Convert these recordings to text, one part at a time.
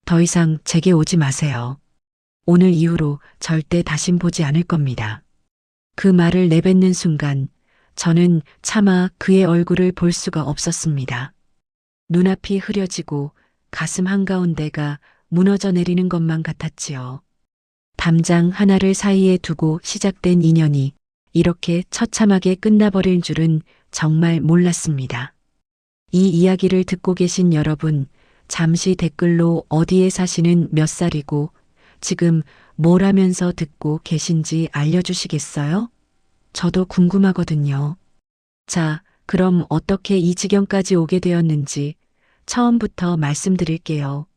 더 이상 제게 오지 마세요. 오늘 이후로 절대 다신 보지 않을 겁니다. 그 말을 내뱉는 순간 저는 차마 그의 얼굴을 볼 수가 없었습니다. 눈앞이 흐려지고 가슴 한가운데가 무너져 내리는 것만 같았지요. 담장 하나를 사이에 두고 시작된 인연이 이렇게 처참하게 끝나버릴 줄은 정말 몰랐습니다. 이 이야기를 듣고 계신 여러분, 잠시 댓글로 어디에 사시는 몇 살이고 지금 뭘 하면서 듣고 계신지 알려주시겠어요? 저도 궁금하거든요. 자, 그럼 어떻게 이 지경까지 오게 되었는지 처음부터 말씀드릴게요.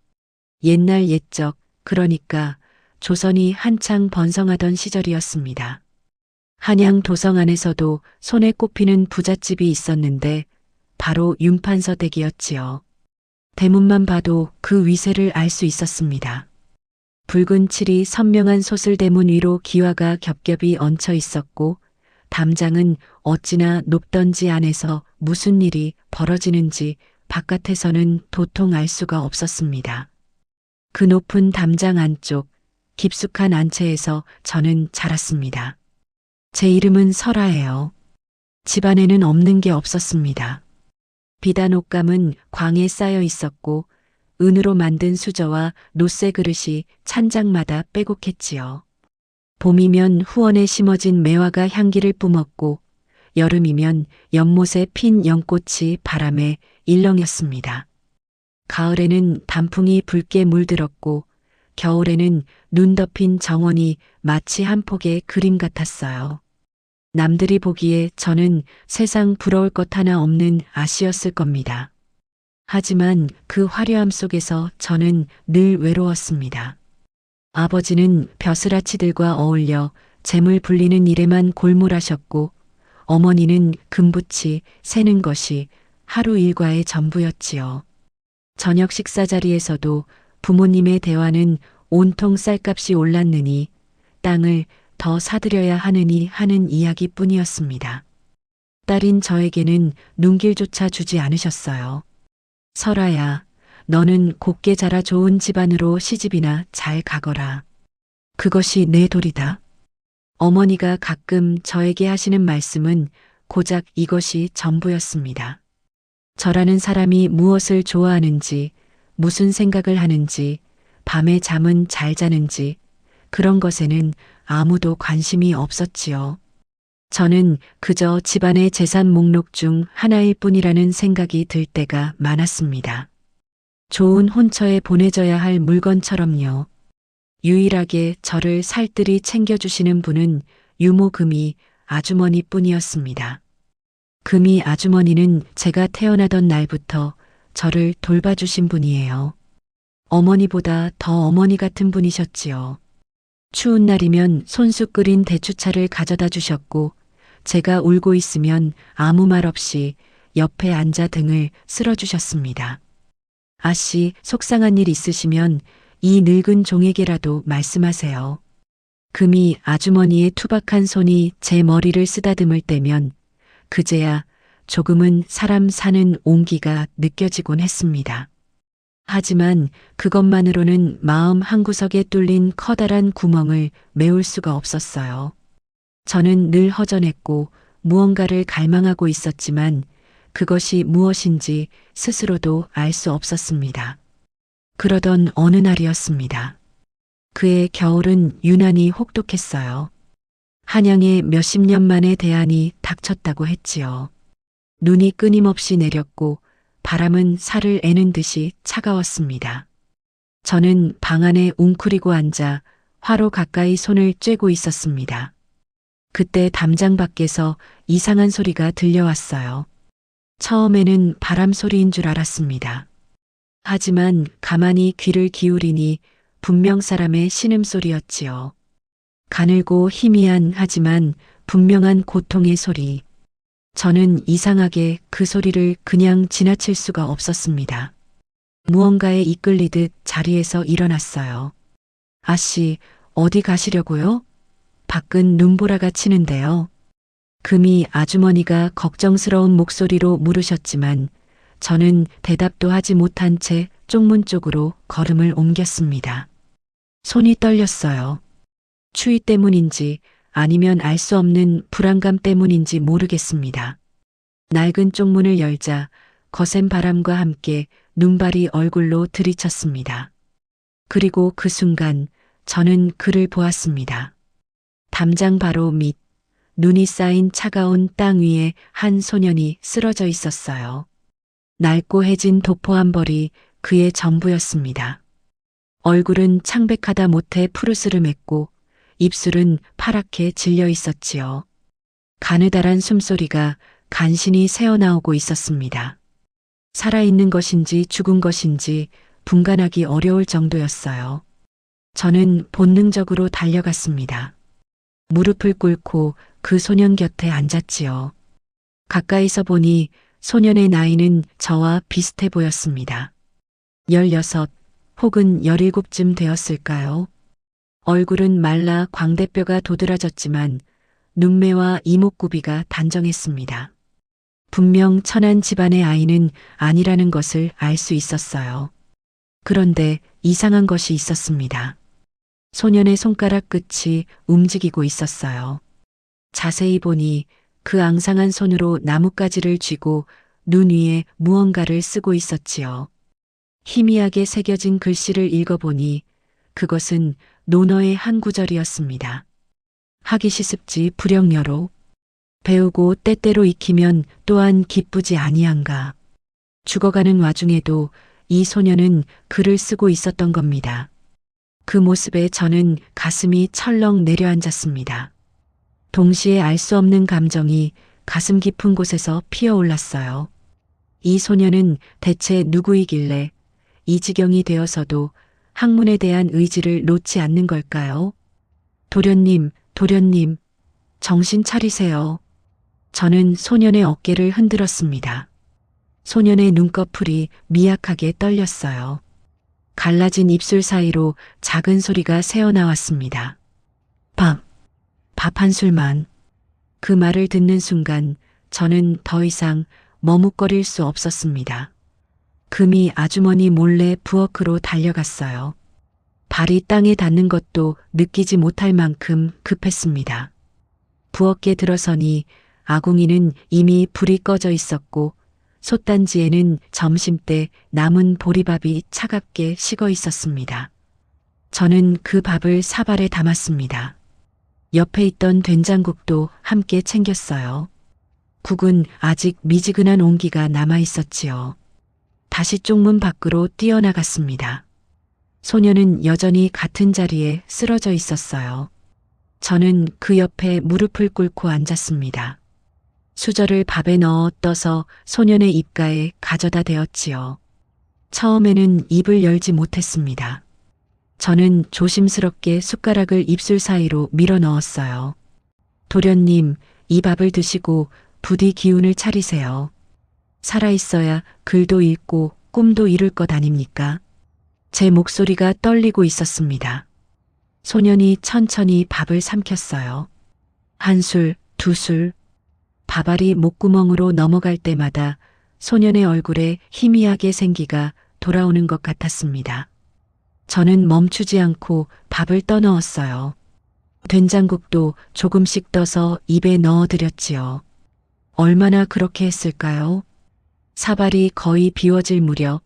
옛날 옛적, 그러니까 조선이 한창 번성하던 시절이었습니다. 한양 도성 안에서도 손에 꼽히는 부잣집이 있었는데 바로 윤판서 댁이었지요. 대문만 봐도 그 위세를 알 수 있었습니다. 붉은 칠이 선명한 소슬대문 위로 기와가 겹겹이 얹혀 있었고 담장은 어찌나 높던지 안에서 무슨 일이 벌어지는지 바깥에서는 도통 알 수가 없었습니다. 그 높은 담장 안쪽 깊숙한 안채에서 저는 자랐습니다. 제 이름은 설아예요. 집안에는 없는 게 없었습니다. 비단 옷감은 광에 쌓여 있었고 은으로 만든 수저와 노쇠 그릇이 찬장마다 빼곡했지요. 봄이면 후원에 심어진 매화가 향기를 뿜었고 여름이면 연못에 핀 연꽃이 바람에 일렁였습니다. 가을에는 단풍이 붉게 물들었고 겨울에는 눈 덮인 정원이 마치 한 폭의 그림 같았어요. 남들이 보기에 저는 세상 부러울 것 하나 없는 아씨였을 겁니다. 하지만 그 화려함 속에서 저는 늘 외로웠습니다. 아버지는 벼슬아치들과 어울려 재물 불리는 일에만 골몰하셨고 어머니는 금붙이 세는 것이 하루 일과의 전부였지요. 저녁 식사 자리에서도 부모님의 대화는 온통 쌀값이 올랐느니 땅을 더 사들여야 하느니 하는 이야기뿐이었습니다. 딸인 저에게는 눈길조차 주지 않으셨어요. 설아야, 너는 곱게 자라 좋은 집안으로 시집이나 잘 가거라. 그것이 내 도리다. 어머니가 가끔 저에게 하시는 말씀은 고작 이것이 전부였습니다. 저라는 사람이 무엇을 좋아하는지, 무슨 생각을 하는지, 밤에 잠은 잘 자는지, 그런 것에는 아무도 관심이 없었지요. 저는 그저 집안의 재산 목록 중 하나일 뿐이라는 생각이 들 때가 많았습니다. 좋은 혼처에 보내져야 할 물건처럼요. 유일하게 저를 살뜰히 챙겨주시는 분은 유모 금이 아주머니 뿐이었습니다. 금이 아주머니는 제가 태어나던 날부터 저를 돌봐주신 분이에요. 어머니보다 더 어머니 같은 분이셨지요. 추운 날이면 손수 끓인 대추차를 가져다 주셨고 제가 울고 있으면 아무 말 없이 옆에 앉아 등을 쓸어주셨습니다. 아씨, 속상한 일 있으시면 이 늙은 종에게라도 말씀하세요. 금이 아주머니의 투박한 손이 제 머리를 쓰다듬을 때면 그제야 조금은 사람 사는 온기가 느껴지곤 했습니다. 하지만 그것만으로는 마음 한구석에 뚫린 커다란 구멍을 메울 수가 없었어요. 저는 늘 허전했고 무언가를 갈망하고 있었지만 그것이 무엇인지 스스로도 알 수 없었습니다. 그러던 어느 날이었습니다. 그의 겨울은 유난히 혹독했어요. 한양에 몇십 년 만에 대안이 닥쳤다고 했지요. 눈이 끊임없이 내렸고 바람은 살을 애는 듯이 차가웠습니다. 저는 방 안에 웅크리고 앉아 화로 가까이 손을 쬐고 있었습니다. 그때 담장 밖에서 이상한 소리가 들려왔어요. 처음에는 바람 소리인 줄 알았습니다. 하지만 가만히 귀를 기울이니 분명 사람의 신음소리였지요. 가늘고 희미한 하지만 분명한 고통의 소리. 저는 이상하게 그 소리를 그냥 지나칠 수가 없었습니다. 무언가에 이끌리듯 자리에서 일어났어요. 아씨, 어디 가시려고요? 밖은 눈보라가 치는데요. 금이 아주머니가 걱정스러운 목소리로 물으셨지만 저는 대답도 하지 못한 채 쪽문 쪽으로 걸음을 옮겼습니다. 손이 떨렸어요. 추위 때문인지 아니면 알 수 없는 불안감 때문인지 모르겠습니다. 낡은 쪽문을 열자 거센 바람과 함께 눈발이 얼굴로 들이쳤습니다. 그리고 그 순간 저는 그를 보았습니다. 담장 바로 밑 눈이 쌓인 차가운 땅 위에 한 소년이 쓰러져 있었어요. 낡고 해진 도포 한 벌이 그의 전부였습니다. 얼굴은 창백하다 못해 푸르스름했고 입술은 파랗게 질려 있었지요. 가느다란 숨소리가 간신히 새어나오고 있었습니다. 살아있는 것인지 죽은 것인지 분간하기 어려울 정도였어요. 저는 본능적으로 달려갔습니다. 무릎을 꿇고 그 소년 곁에 앉았지요. 가까이서 보니 소년의 나이는 저와 비슷해 보였습니다. 16 혹은 17쯤 되었을까요? 얼굴은 말라 광대뼈가 도드라졌지만 눈매와 이목구비가 단정했습니다. 분명 천한 집안의 아이는 아니라는 것을 알 수 있었어요. 그런데 이상한 것이 있었습니다. 소년의 손가락 끝이 움직이고 있었어요. 자세히 보니 그 앙상한 손으로 나뭇가지를 쥐고 눈 위에 무언가를 쓰고 있었지요. 희미하게 새겨진 글씨를 읽어보니 그것은 논어의 한 구절이었습니다. 하기 시습지 불영여로 배우고 때때로 익히면 또한 기쁘지 아니한가. 죽어가는 와중에도 이 소녀는 글을 쓰고 있었던 겁니다. 그 모습에 저는 가슴이 철렁 내려앉았습니다. 동시에 알 수 없는 감정이 가슴 깊은 곳에서 피어올랐어요. 이 소녀는 대체 누구이길래 이 지경이 되어서도 학문에 대한 의지를 놓지 않는 걸까요? 도련님, 도련님, 정신 차리세요. 저는 소년의 어깨를 흔들었습니다. 소년의 눈꺼풀이 미약하게 떨렸어요. 갈라진 입술 사이로 작은 소리가 새어나왔습니다. 밥 한 술만. 그 말을 듣는 순간 저는 더 이상 머뭇거릴 수 없었습니다. 금이 아주머니 몰래 부엌으로 달려갔어요. 발이 땅에 닿는 것도 느끼지 못할 만큼 급했습니다. 부엌에 들어서니 아궁이는 이미 불이 꺼져 있었고 솥단지에는 점심때 남은 보리밥이 차갑게 식어 있었습니다. 저는 그 밥을 사발에 담았습니다. 옆에 있던 된장국도 함께 챙겼어요. 국은 아직 미지근한 온기가 남아 있었지요. 다시 쪽문 밖으로 뛰어나갔습니다. 소녀는 여전히 같은 자리에 쓰러져 있었어요. 저는 그 옆에 무릎을 꿇고 앉았습니다. 수저를 밥에 넣어 떠서 소년의 입가에 가져다 대었지요. 처음에는 입을 열지 못했습니다. 저는 조심스럽게 숟가락을 입술 사이로 밀어 넣었어요. 도련님, 이 밥을 드시고 부디 기운을 차리세요. 살아있어야 글도 읽고 꿈도 이룰 것 아닙니까? 제 목소리가 떨리고 있었습니다. 소년이 천천히 밥을 삼켰어요. 한 술, 두 술. 밥알이 목구멍으로 넘어갈 때마다 소년의 얼굴에 희미하게 생기가 돌아오는 것 같았습니다. 저는 멈추지 않고 밥을 떠넣었어요. 된장국도 조금씩 떠서 입에 넣어드렸지요. 얼마나 그렇게 했을까요? 사발이 거의 비워질 무렵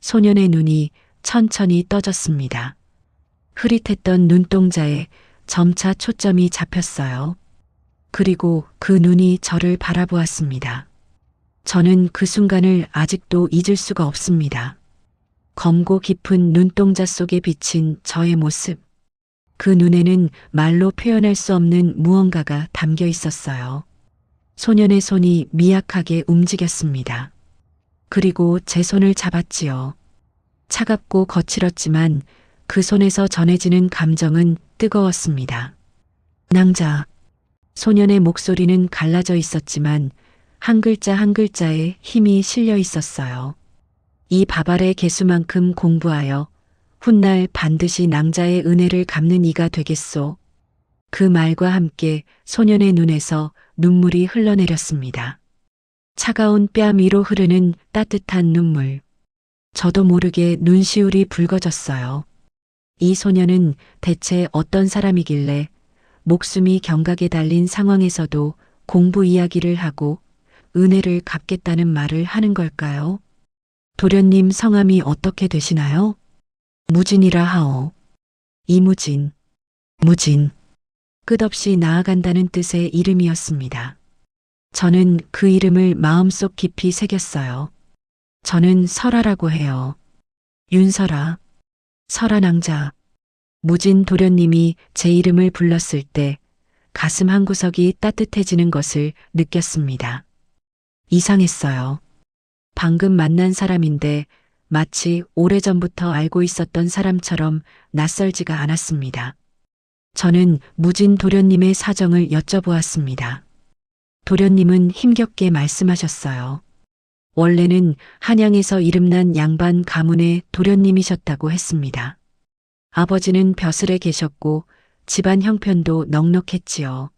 소년의 눈이 천천히 떠졌습니다. 흐릿했던 눈동자에 점차 초점이 잡혔어요. 그리고 그 눈이 저를 바라보았습니다. 저는 그 순간을 아직도 잊을 수가 없습니다. 검고 깊은 눈동자 속에 비친 저의 모습. 그 눈에는 말로 표현할 수 없는 무언가가 담겨 있었어요. 소년의 손이 미약하게 움직였습니다. 그리고 제 손을 잡았지요. 차갑고 거칠었지만 그 손에서 전해지는 감정은 뜨거웠습니다. 낭자. 소년의 목소리는 갈라져 있었지만 한 글자 한 글자에 힘이 실려 있었어요. 이 밥알의 개수만큼 공부하여 훗날 반드시 낭자의 은혜를 갚는 이가 되겠소. 그 말과 함께 소년의 눈에서 눈물이 흘러내렸습니다. 차가운 뺨 위로 흐르는 따뜻한 눈물. 저도 모르게 눈시울이 붉어졌어요. 이 소녀는 대체 어떤 사람이길래 목숨이 경각에 달린 상황에서도 공부 이야기를 하고 은혜를 갚겠다는 말을 하는 걸까요? 도련님 성함이 어떻게 되시나요? 무진이라 하오. 이무진. 무진. 끝없이 나아간다는 뜻의 이름이었습니다. 저는 그 이름을 마음속 깊이 새겼어요. 저는 설아라고 해요. 윤설아. 설아 낭자. 무진 도련님이 제 이름을 불렀을 때 가슴 한구석이 따뜻해지는 것을 느꼈습니다. 이상했어요. 방금 만난 사람인데 마치 오래전부터 알고 있었던 사람처럼 낯설지가 않았습니다. 저는 무진 도련님의 사정을 여쭤보았습니다. 도련님은 힘겹게 말씀하셨어요. 원래는 한양에서 이름난 양반 가문의 도련님이셨다고 했습니다. 아버지는 벼슬에 계셨고 집안 형편도 넉넉했지요.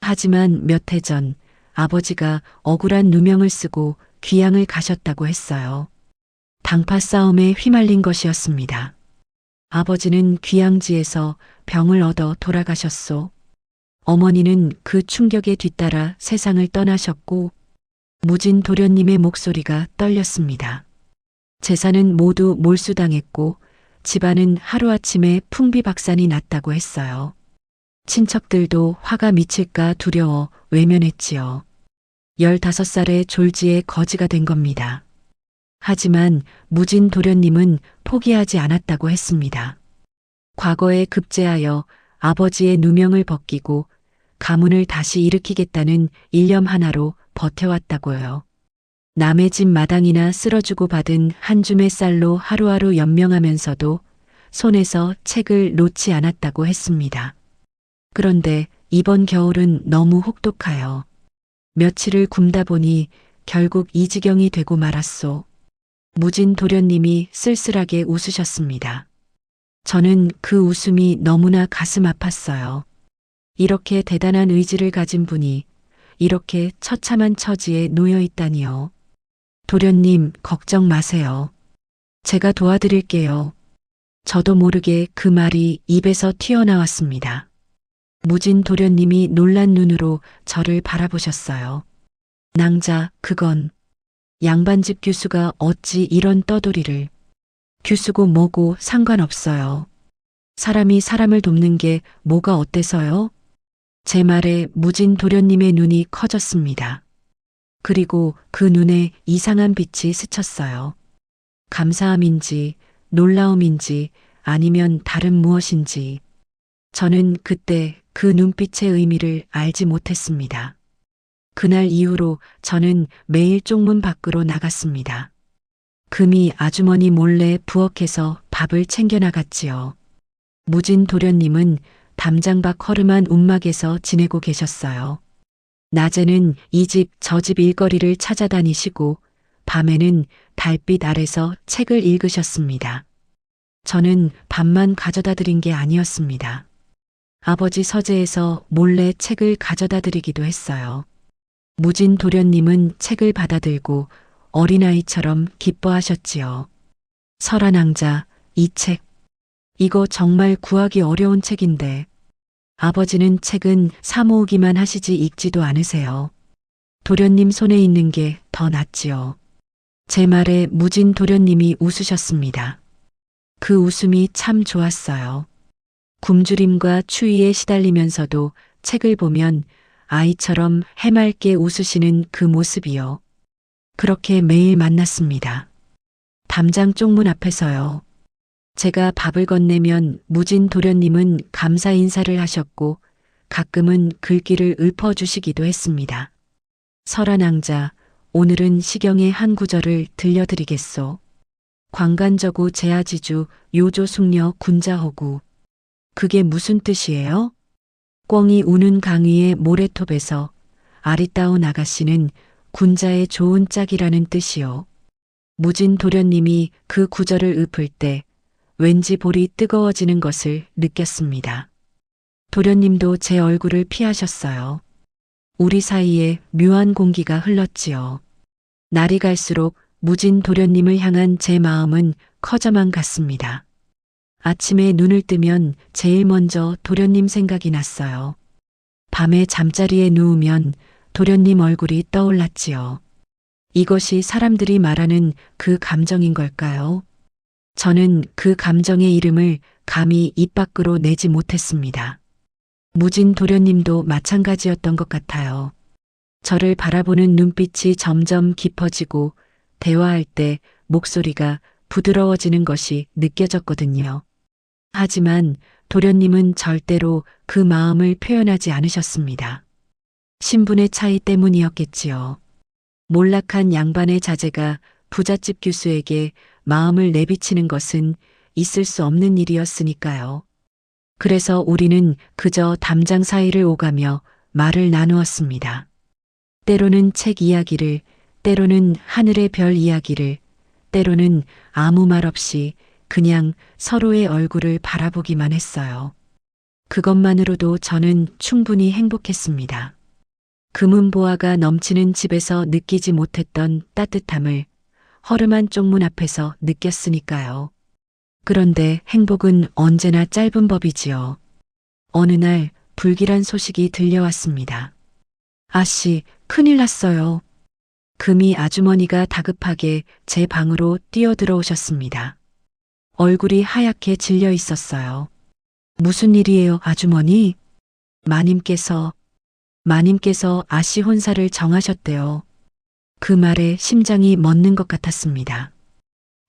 하지만 몇 해 전 아버지가 억울한 누명을 쓰고 귀양을 가셨다고 했어요. 당파 싸움에 휘말린 것이었습니다. 아버지는 귀양지에서 병을 얻어 돌아가셨소. 어머니는 그 충격에 뒤따라 세상을 떠나셨고 무진 도련님의 목소리가 떨렸습니다. 재산은 모두 몰수당했고 집안은 하루아침에 풍비박산이 났다고 했어요. 친척들도 화가 미칠까 두려워 외면했지요. 15살에 졸지에 거지가 된 겁니다. 하지만 무진 도련님은 포기하지 않았다고 했습니다. 과거에 급제하여 아버지의 누명을 벗기고 가문을 다시 일으키겠다는 일념 하나로 버텨왔다고요. 남의 집 마당이나 쓸어주고 받은 한 줌의 쌀로 하루하루 연명하면서도 손에서 책을 놓지 않았다고 했습니다. 그런데 이번 겨울은 너무 혹독하여 며칠을 굶다 보니 결국 이 지경이 되고 말았소. 무진 도련님이 쓸쓸하게 웃으셨습니다. 저는 그 웃음이 너무나 가슴 아팠어요. 이렇게 대단한 의지를 가진 분이 이렇게 처참한 처지에 놓여 있다니요. 도련님, 걱정 마세요. 제가 도와드릴게요. 저도 모르게 그 말이 입에서 튀어나왔습니다. 무진 도련님이 놀란 눈으로 저를 바라보셨어요. 낭자, 그건 양반집 규수가 어찌 이런 떠돌이를. 규수고 뭐고 상관없어요. 사람이 사람을 돕는 게 뭐가 어때서요? 제 말에 무진 도련님의 눈이 커졌습니다. 그리고 그 눈에 이상한 빛이 스쳤어요. 감사함인지 놀라움인지 아니면 다른 무엇인지 저는 그때 그 눈빛의 의미를 알지 못했습니다. 그날 이후로 저는 매일 쪽문 밖으로 나갔습니다. 금이 아주머니 몰래 부엌에서 밥을 챙겨 나갔지요. 무진 도련님은 담장밖 허름한 움막에서 지내고 계셨어요. 낮에는 이 집 저 집 일거리를 찾아다니시고 밤에는 달빛 아래서 책을 읽으셨습니다. 저는 밥만 가져다 드린 게 아니었습니다. 아버지 서재에서 몰래 책을 가져다 드리기도 했어요. 무진 도련님은 책을 받아들고 어린아이처럼 기뻐하셨지요. 설아 낭자, 이 책. 이거 정말 구하기 어려운 책인데 아버지는 책은 사모으기만 하시지 읽지도 않으세요. 도련님 손에 있는 게 더 낫지요. 제 말에 무진 도련님이 웃으셨습니다. 그 웃음이 참 좋았어요. 굶주림과 추위에 시달리면서도 책을 보면 아이처럼 해맑게 웃으시는 그 모습이요. 그렇게 매일 만났습니다. 담장 쪽문 앞에서요. 제가 밥을 건네면 무진 도련님은 감사 인사를 하셨고 가끔은 글귀를 읊어주시기도 했습니다. 설아 낭자, 오늘은 시경의 한 구절을 들려드리겠소. 광간저구 제아지주 요조 숙녀 군자허구. 그게 무슨 뜻이에요? 꿩이 우는 강 위의 모래톱에서 아리따운 아가씨는 군자의 좋은 짝이라는 뜻이요. 무진 도련님이 그 구절을 읊을 때 왠지 볼이 뜨거워지는 것을 느꼈습니다. 도련님도 제 얼굴을 피하셨어요. 우리 사이에 묘한 공기가 흘렀지요. 날이 갈수록 무진 도련님을 향한 제 마음은 커져만 갔습니다. 아침에 눈을 뜨면 제일 먼저 도련님 생각이 났어요. 밤에 잠자리에 누우면 도련님 얼굴이 떠올랐지요. 이것이 사람들이 말하는 그 감정인 걸까요? 저는 그 감정의 이름을 감히 입 밖으로 내지 못했습니다. 무진 도련님도 마찬가지였던 것 같아요. 저를 바라보는 눈빛이 점점 깊어지고 대화할 때 목소리가 부드러워지는 것이 느껴졌거든요. 하지만 도련님은 절대로 그 마음을 표현하지 않으셨습니다. 신분의 차이 때문이었겠지요. 몰락한 양반의 자제가 부잣집 교수에게 마음을 내비치는 것은 있을 수 없는 일이었으니까요. 그래서 우리는 그저 담장 사이를 오가며 말을 나누었습니다. 때로는 책 이야기를, 때로는 하늘의 별 이야기를, 때로는 아무 말 없이 그냥 서로의 얼굴을 바라보기만 했어요. 그것만으로도 저는 충분히 행복했습니다. 금은보화가 넘치는 집에서 느끼지 못했던 따뜻함을 허름한 쪽문 앞에서 느꼈으니까요. 그런데 행복은 언제나 짧은 법이지요. 어느 날 불길한 소식이 들려왔습니다. 아씨, 큰일 났어요. 금이 아주머니가 다급하게 제 방으로 뛰어들어오셨습니다. 얼굴이 하얗게 질려 있었어요. 무슨 일이에요, 아주머니? 마님께서 아씨 혼사를 정하셨대요. 그 말에 심장이 멎는 것 같았습니다.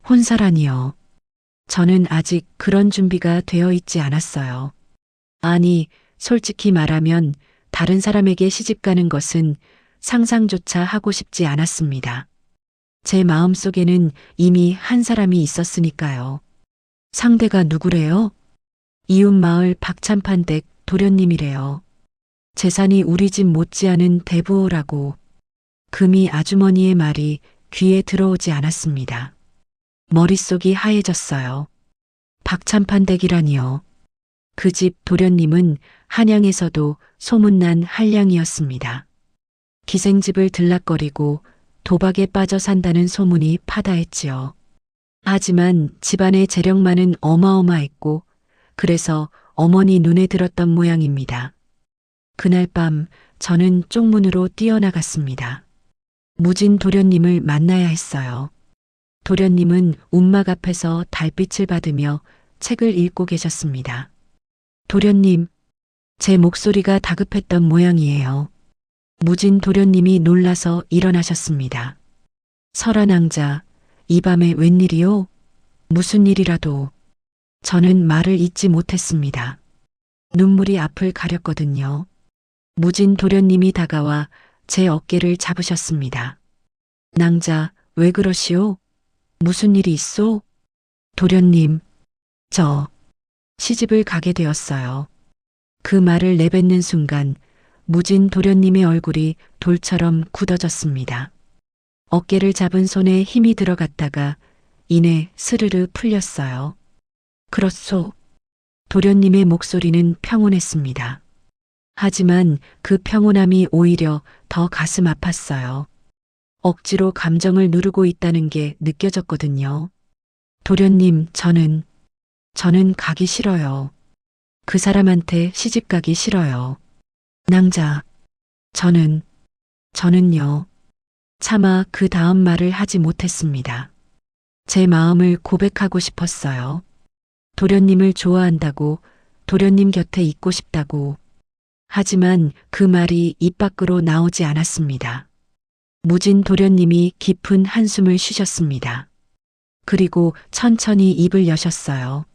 혼사라니요. 저는 아직 그런 준비가 되어 있지 않았어요. 아니, 솔직히 말하면 다른 사람에게 시집가는 것은 상상조차 하고 싶지 않았습니다. 제 마음속에는 이미 한 사람이 있었으니까요. 상대가 누구래요? 이웃마을 박찬판댁 도련님이래요. 재산이 우리 집 못지않은 대부호라고. 금이 아주머니의 말이 귀에 들어오지 않았습니다. 머릿속이 하얘졌어요. 박찬판댁이라니요. 그 집 도련님은 한양에서도 소문난 한량이었습니다. 기생집을 들락거리고 도박에 빠져 산다는 소문이 파다했지요. 하지만 집안의 재력만은 어마어마했고 그래서 어머니 눈에 들었던 모양입니다. 그날 밤 저는 쪽문으로 뛰어나갔습니다. 무진 도련님을 만나야 했어요. 도련님은 움막 앞에서 달빛을 받으며 책을 읽고 계셨습니다. 도련님, 제 목소리가 다급했던 모양이에요. 무진 도련님이 놀라서 일어나셨습니다. 설한왕자, 이 밤에 웬일이요? 무슨 일이라도. 저는 말을 잇지 못했습니다. 눈물이 앞을 가렸거든요. 무진 도련님이 다가와 제 어깨를 잡으셨습니다. 낭자, 왜 그러시오? 무슨 일이 있소? 도련님, 저 시집을 가게 되었어요. 그 말을 내뱉는 순간 무진 도련님의 얼굴이 돌처럼 굳어졌습니다. 어깨를 잡은 손에 힘이 들어갔다가 이내 스르르 풀렸어요. 그렇소. 도련님의 목소리는 평온했습니다. 하지만 그 평온함이 오히려 더 가슴 아팠어요. 억지로 감정을 누르고 있다는 게 느껴졌거든요. 도련님, 저는 가기 싫어요. 그 사람한테 시집 가기 싫어요. 낭자, 저는요. 차마 그 다음 말을 하지 못했습니다. 제 마음을 고백하고 싶었어요. 도련님을 좋아한다고, 도련님 곁에 있고 싶다고. 하지만 그 말이 입 밖으로 나오지 않았습니다. 무진 도련님이 깊은 한숨을 쉬셨습니다. 그리고 천천히 입을 여셨어요.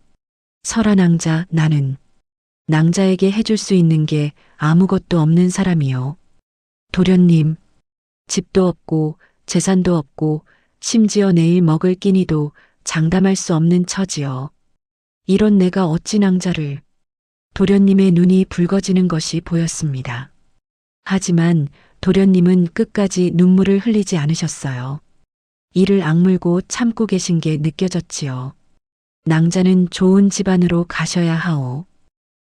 설한왕자, 나는 낭자에게 해줄 수 있는 게 아무것도 없는 사람이요. 도련님, 집도 없고 재산도 없고 심지어 내일 먹을 끼니도 장담할 수 없는 처지요. 이런 내가 어찌 낭자를. 도련님의 눈이 붉어지는 것이 보였습니다. 하지만 도련님은 끝까지 눈물을 흘리지 않으셨어요. 이를 악물고 참고 계신 게 느껴졌지요. 낭자는 좋은 집안으로 가셔야 하오.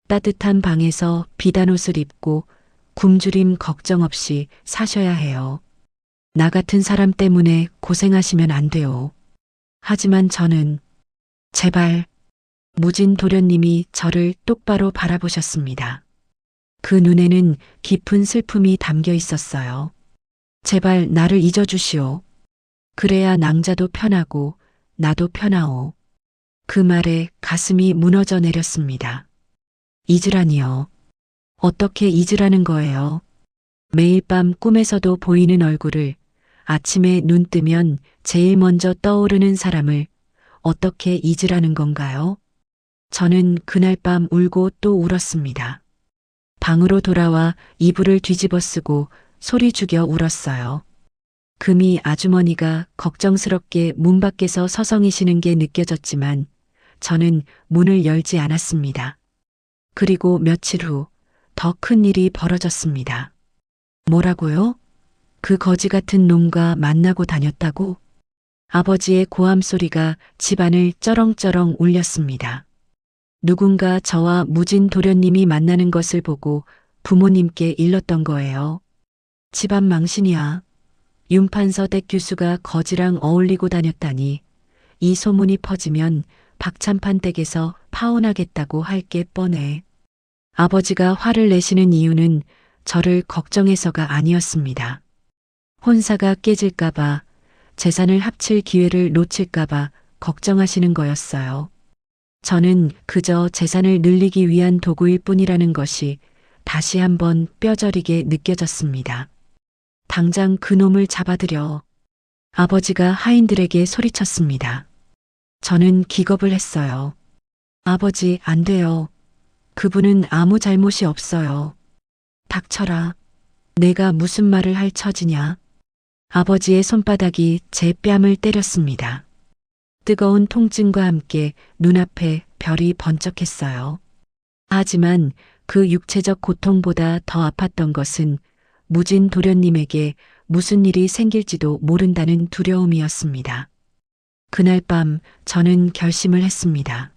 따뜻한 방에서 비단옷을 입고 굶주림 걱정 없이 사셔야 해요. 나 같은 사람 때문에 고생하시면 안 돼요. 하지만 저는 제발 무진 도련님이 저를 똑바로 바라보셨습니다. 그 눈에는 깊은 슬픔이 담겨 있었어요. 제발 나를 잊어주시오. 그래야 낭자도 편하고 나도 편하오. 그 말에 가슴이 무너져 내렸습니다. 잊으라니요. 어떻게 잊으라는 거예요? 매일 밤 꿈에서도 보이는 얼굴을, 아침에 눈 뜨면 제일 먼저 떠오르는 사람을 어떻게 잊으라는 건가요? 저는 그날 밤 울고 또 울었습니다. 방으로 돌아와 이불을 뒤집어 쓰고 소리 죽여 울었어요. 금이 아주머니가 걱정스럽게 문 밖에서 서성이시는 게 느껴졌지만 저는 문을 열지 않았습니다. 그리고 며칠 후 더 큰 일이 벌어졌습니다. 뭐라고요? 그 거지 같은 놈과 만나고 다녔다고? 아버지의 고함 소리가 집안을 쩌렁쩌렁 울렸습니다. 누군가 저와 무진 도련님이 만나는 것을 보고 부모님께 일렀던 거예요. 집안 망신이야. 윤판서 댁 교수가 거지랑 어울리고 다녔다니. 이 소문이 퍼지면 박찬판 댁에서 파혼하겠다고 할 게 뻔해. 아버지가 화를 내시는 이유는 저를 걱정해서가 아니었습니다. 혼사가 깨질까봐, 재산을 합칠 기회를 놓칠까봐 걱정하시는 거였어요. 저는 그저 재산을 늘리기 위한 도구일 뿐이라는 것이 다시 한번 뼈저리게 느껴졌습니다. 당장 그놈을 잡아들여. 아버지가 하인들에게 소리쳤습니다. 저는 기겁을 했어요. 아버지, 안 돼요. 그분은 아무 잘못이 없어요. 닥쳐라. 내가 무슨 말을 할 처지냐. 아버지의 손바닥이 제 뺨을 때렸습니다. 뜨거운 통증과 함께 눈앞에 별이 번쩍했어요. 하지만 그 육체적 고통보다 더 아팠던 것은 무진 도련님에게 무슨 일이 생길지도 모른다는 두려움이었습니다. 그날 밤 저는 결심을 했습니다.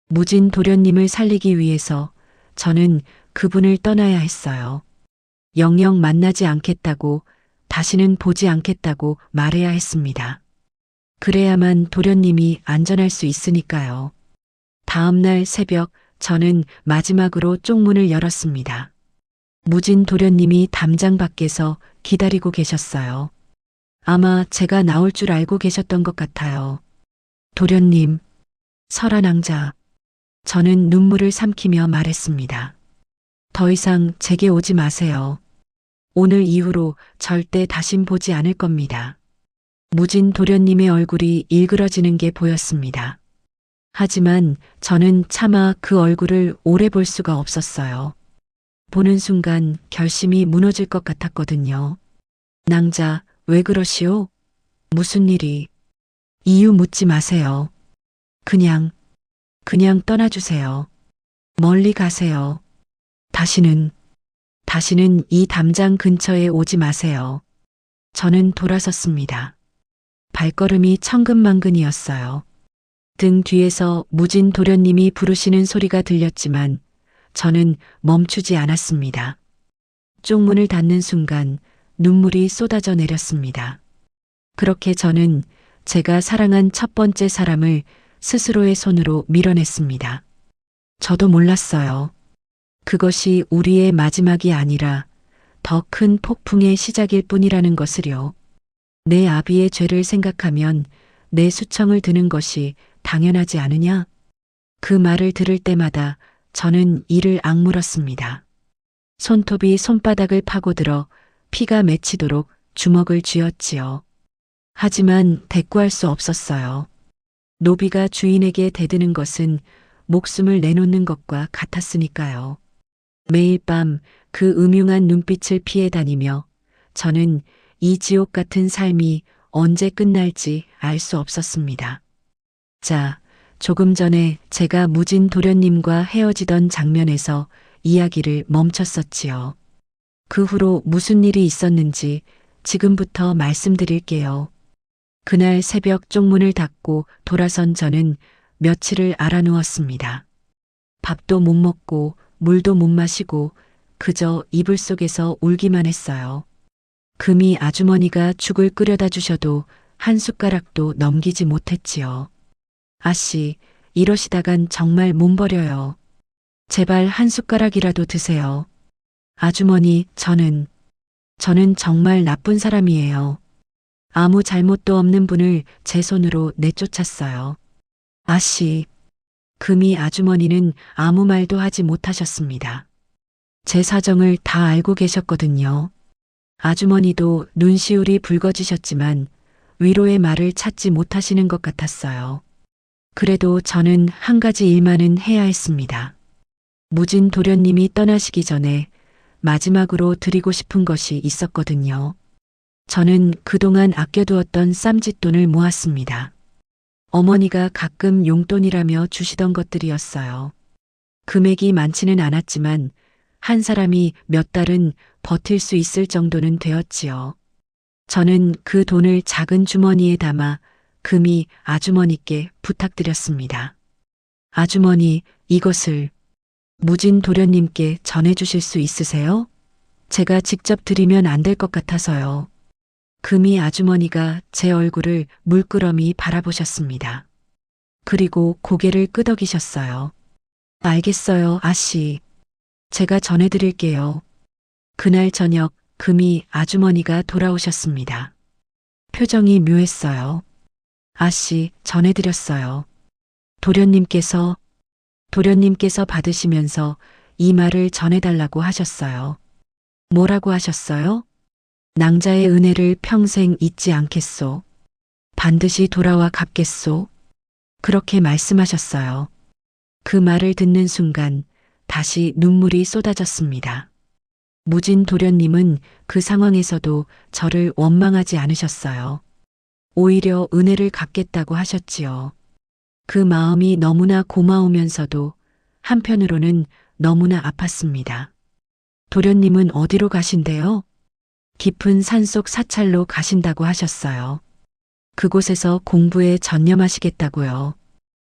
무진 도련님을 살리기 위해서 저는 그분을 떠나야 했어요. 영영 만나지 않겠다고, 다시는 보지 않겠다고 말해야 했습니다. 그래야만 도련님이 안전할 수 있으니까요. 다음 날 새벽 저는 마지막으로 쪽문을 열었습니다. 무진 도련님이 담장 밖에서 기다리고 계셨어요. 아마 제가 나올 줄 알고 계셨던 것 같아요. 도련님, 설아낭자. 저는 눈물을 삼키며 말했습니다. 더 이상 제게 오지 마세요. 오늘 이후로 절대 다신 보지 않을 겁니다. 무진 도련님의 얼굴이 일그러지는 게 보였습니다. 하지만 저는 차마 그 얼굴을 오래 볼 수가 없었어요. 보는 순간 결심이 무너질 것 같았거든요. 낭자, 왜 그러시오? 무슨 일이? 이유 묻지 마세요. 그냥 떠나주세요. 멀리 가세요. 다시는 이 담장 근처에 오지 마세요. 저는 돌아섰습니다. 발걸음이 천근만근이었어요. 등 뒤에서 무진 도련님이 부르시는 소리가 들렸지만 저는 멈추지 않았습니다. 쪽문을 닫는 순간 눈물이 쏟아져 내렸습니다. 그렇게 저는 제가 사랑한 첫 번째 사람을 스스로의 손으로 밀어냈습니다. 저도 몰랐어요. 그것이 우리의 마지막이 아니라 더 큰 폭풍의 시작일 뿐이라는 것을요. 내 아비의 죄를 생각하면 내 수청을 드는 것이 당연하지 않으냐? 그 말을 들을 때마다 저는 이를 악물었습니다. 손톱이 손바닥을 파고들어 피가 맺히도록 주먹을 쥐었지요. 하지만 대꾸할 수 없었어요. 노비가 주인에게 대드는 것은 목숨을 내놓는 것과 같았으니까요. 매일 밤 그 음흉한 눈빛을 피해 다니며 저는 이 지옥 같은 삶이 언제 끝날지 알 수 없었습니다. 자, 조금 전에 제가 무진 도련님과 헤어지던 장면에서 이야기를 멈췄었지요. 그 후로 무슨 일이 있었는지 지금부터 말씀드릴게요. 그날 새벽 쪽문을 닫고 돌아선 저는 며칠을 알아누웠습니다. 밥도 못 먹고 물도 못 마시고 그저 이불 속에서 울기만 했어요. 금이 아주머니가 죽을 끓여다 주셔도 한 숟가락도 넘기지 못했지요. 아씨, 이러시다간 정말 몸버려요. 제발 한 숟가락이라도 드세요. 아주머니, 저는 정말 나쁜 사람이에요. 아무 잘못도 없는 분을 제 손으로 내쫓았어요. 아씨, 금이 아주머니는 아무 말도 하지 못하셨습니다. 제 사정을 다 알고 계셨거든요. 아주머니도 눈시울이 붉어지셨지만 위로의 말을 찾지 못하시는 것 같았어요. 그래도 저는 한 가지 일만은 해야 했습니다. 무진 도련님이 떠나시기 전에 마지막으로 드리고 싶은 것이 있었거든요. 저는 그동안 아껴두었던 쌈짓돈을 모았습니다. 어머니가 가끔 용돈이라며 주시던 것들이었어요. 금액이 많지는 않았지만 한 사람이 몇 달은 버틸 수 있을 정도는 되었지요. 저는 그 돈을 작은 주머니에 담아 금이 아주머니께 부탁드렸습니다. 아주머니, 이것을 무진 도련님께 전해주실 수 있으세요? 제가 직접 드리면 안 될 것 같아서요. 금이 아주머니가 제 얼굴을 물끄러미 바라보셨습니다. 그리고 고개를 끄덕이셨어요. 알겠어요, 아씨. 제가 전해드릴게요. 그날 저녁 금이 아주머니가 돌아오셨습니다. 표정이 묘했어요. 아씨, 전해드렸어요. 도련님께서 받으시면서 이 말을 전해달라고 하셨어요. 뭐라고 하셨어요? 낭자의 은혜를 평생 잊지 않겠소. 반드시 돌아와 갚겠소. 그렇게 말씀하셨어요. 그 말을 듣는 순간 다시 눈물이 쏟아졌습니다. 무진 도련님은 그 상황에서도 저를 원망하지 않으셨어요. 오히려 은혜를 갚겠다고 하셨지요. 그 마음이 너무나 고마우면서도 한편으로는 너무나 아팠습니다. 도련님은 어디로 가신대요? 깊은 산속 사찰로 가신다고 하셨어요. 그곳에서 공부에 전념하시겠다고요.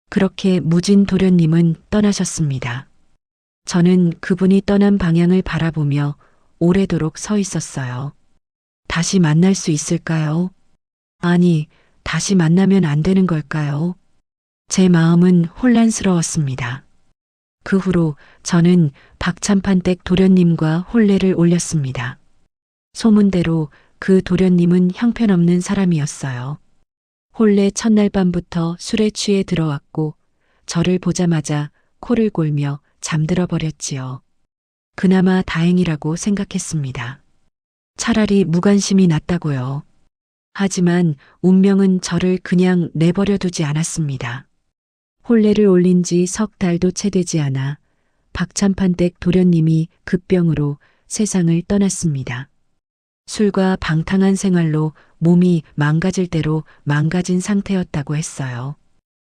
그렇게 무진 도련님은 떠나셨습니다. 저는 그분이 떠난 방향을 바라보며 오래도록 서 있었어요. 다시 만날 수 있을까요? 아니, 다시 만나면 안 되는 걸까요? 제 마음은 혼란스러웠습니다. 그 후로 저는 박찬판댁 도련님과 혼례를 올렸습니다. 소문대로 그 도련님은 형편없는 사람이었어요. 혼례 첫날 밤부터 술에 취해 들어왔고 저를 보자마자 코를 골며 잠들어 버렸지요. 그나마 다행이라고 생각했습니다. 차라리 무관심이 낫다고요. 하지만 운명은 저를 그냥 내버려 두지 않았습니다. 혼례를 올린 지 석 달도 채 되지 않아 박찬판댁 도련님이 급병으로 세상을 떠났습니다. 술과 방탕한 생활로 몸이 망가질 대로 망가진 상태였다고 했어요.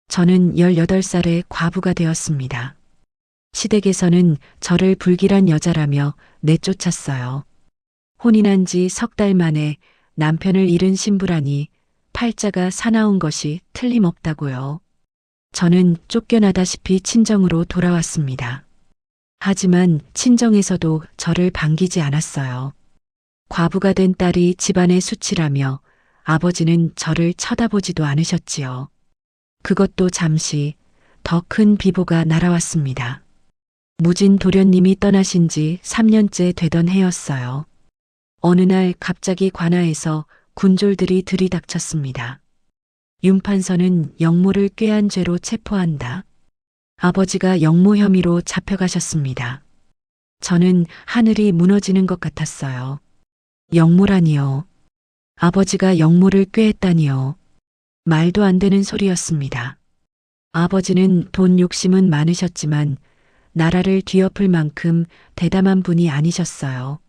저는 18살에 과부가 되었습니다. 시댁에서는 저를 불길한 여자라며 내쫓았어요. 혼인한 지 석 달 만에 남편을 잃은 신부라니 팔자가 사나운 것이 틀림없다고요. 저는 쫓겨나다시피 친정으로 돌아왔습니다. 하지만 친정에서도 저를 반기지 않았어요. 과부가 된 딸이 집안의 수치라며 아버지는 저를 쳐다보지도 않으셨지요. 그것도 잠시 더 큰 비보가 날아왔습니다. 무진 도련님이 떠나신 지 3년째 되던 해였어요. 어느 날 갑자기 관아에서 군졸들이 들이닥쳤습니다. 윤판서는 영모를 꾀한 죄로 체포한다. 아버지가 영모 혐의로 잡혀가셨습니다. 저는 하늘이 무너지는 것 같았어요. 영모라니요. 아버지가 영모를 꾀했다니요. 말도 안 되는 소리였습니다. 아버지는 돈 욕심은 많으셨지만 나라를 뒤엎을 만큼 대담한 분이 아니셨어요.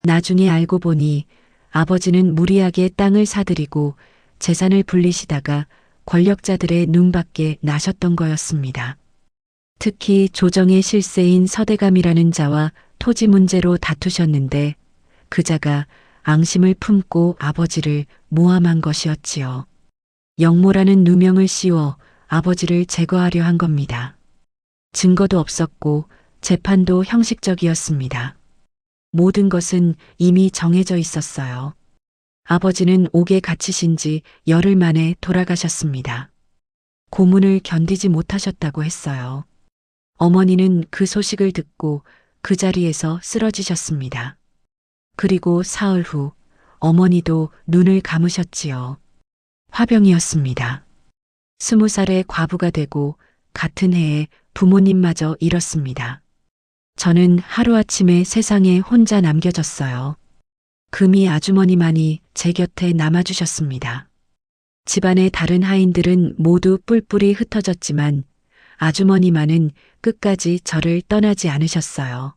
나중에 알고 보니 아버지는 무리하게 땅을 사들이고 재산을 불리시다가 권력자들의 눈밖에 나셨던 거였습니다. 특히 조정의 실세인 서대감이라는 자와 토지 문제로 다투셨는데 그 자가 앙심을 품고 아버지를 모함한 것이었지요. 영모라는 누명을 씌워 아버지를 제거하려 한 겁니다. 증거도 없었고 재판도 형식적이었습니다. 모든 것은 이미 정해져 있었어요. 아버지는 옥에 갇히신 지 열흘 만에 돌아가셨습니다. 고문을 견디지 못하셨다고 했어요. 어머니는 그 소식을 듣고 그 자리에서 쓰러지셨습니다. 그리고 사흘 후 어머니도 눈을 감으셨지요. 화병이었습니다. 20살의 과부가 되고 같은 해에 부모님마저 잃었습니다. 저는 하루아침에 세상에 혼자 남겨졌어요. 금이 아주머니만이 제 곁에 남아주셨습니다. 집안의 다른 하인들은 모두 뿔뿔이 흩어졌지만 아주머니만은 끝까지 저를 떠나지 않으셨어요.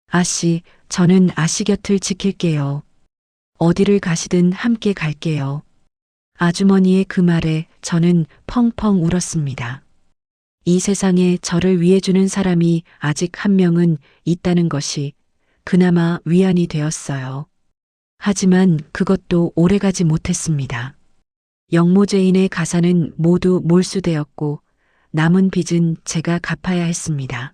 아씨, 저는 아씨 곁을 지킬게요. 어디를 가시든 함께 갈게요. 아주머니의 그 말에 저는 펑펑 울었습니다. 이 세상에 저를 위해주는 사람이 아직 한 명은 있다는 것이 그나마 위안이 되었어요. 하지만 그것도 오래가지 못했습니다. 영모죄인의 가사는 모두 몰수되었고 남은 빚은 제가 갚아야 했습니다.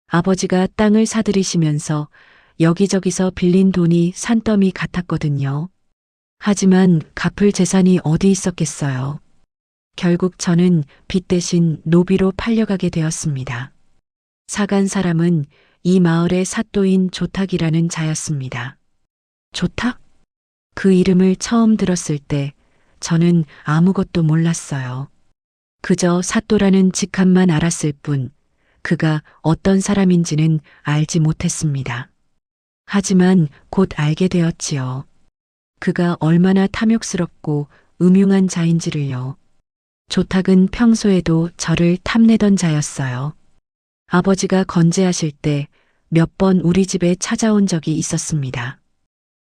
아버지가 땅을 사들이시면서 여기저기서 빌린 돈이 산더미 같았거든요. 하지만 갚을 재산이 어디 있었겠어요. 결국 저는 빚 대신 노비로 팔려가게 되었습니다. 사간 사람은 이 마을의 사또인 조탁이라는 자였습니다. 조탁? 그 이름을 처음 들었을 때 저는 아무것도 몰랐어요. 그저 사또라는 직함만 알았을 뿐 그가 어떤 사람인지는 알지 못했습니다. 하지만 곧 알게 되었지요. 그가 얼마나 탐욕스럽고 음흉한 자인지를요. 조탁은 평소에도 저를 탐내던 자였어요. 아버지가 건재하실 때 몇 번 우리 집에 찾아온 적이 있었습니다.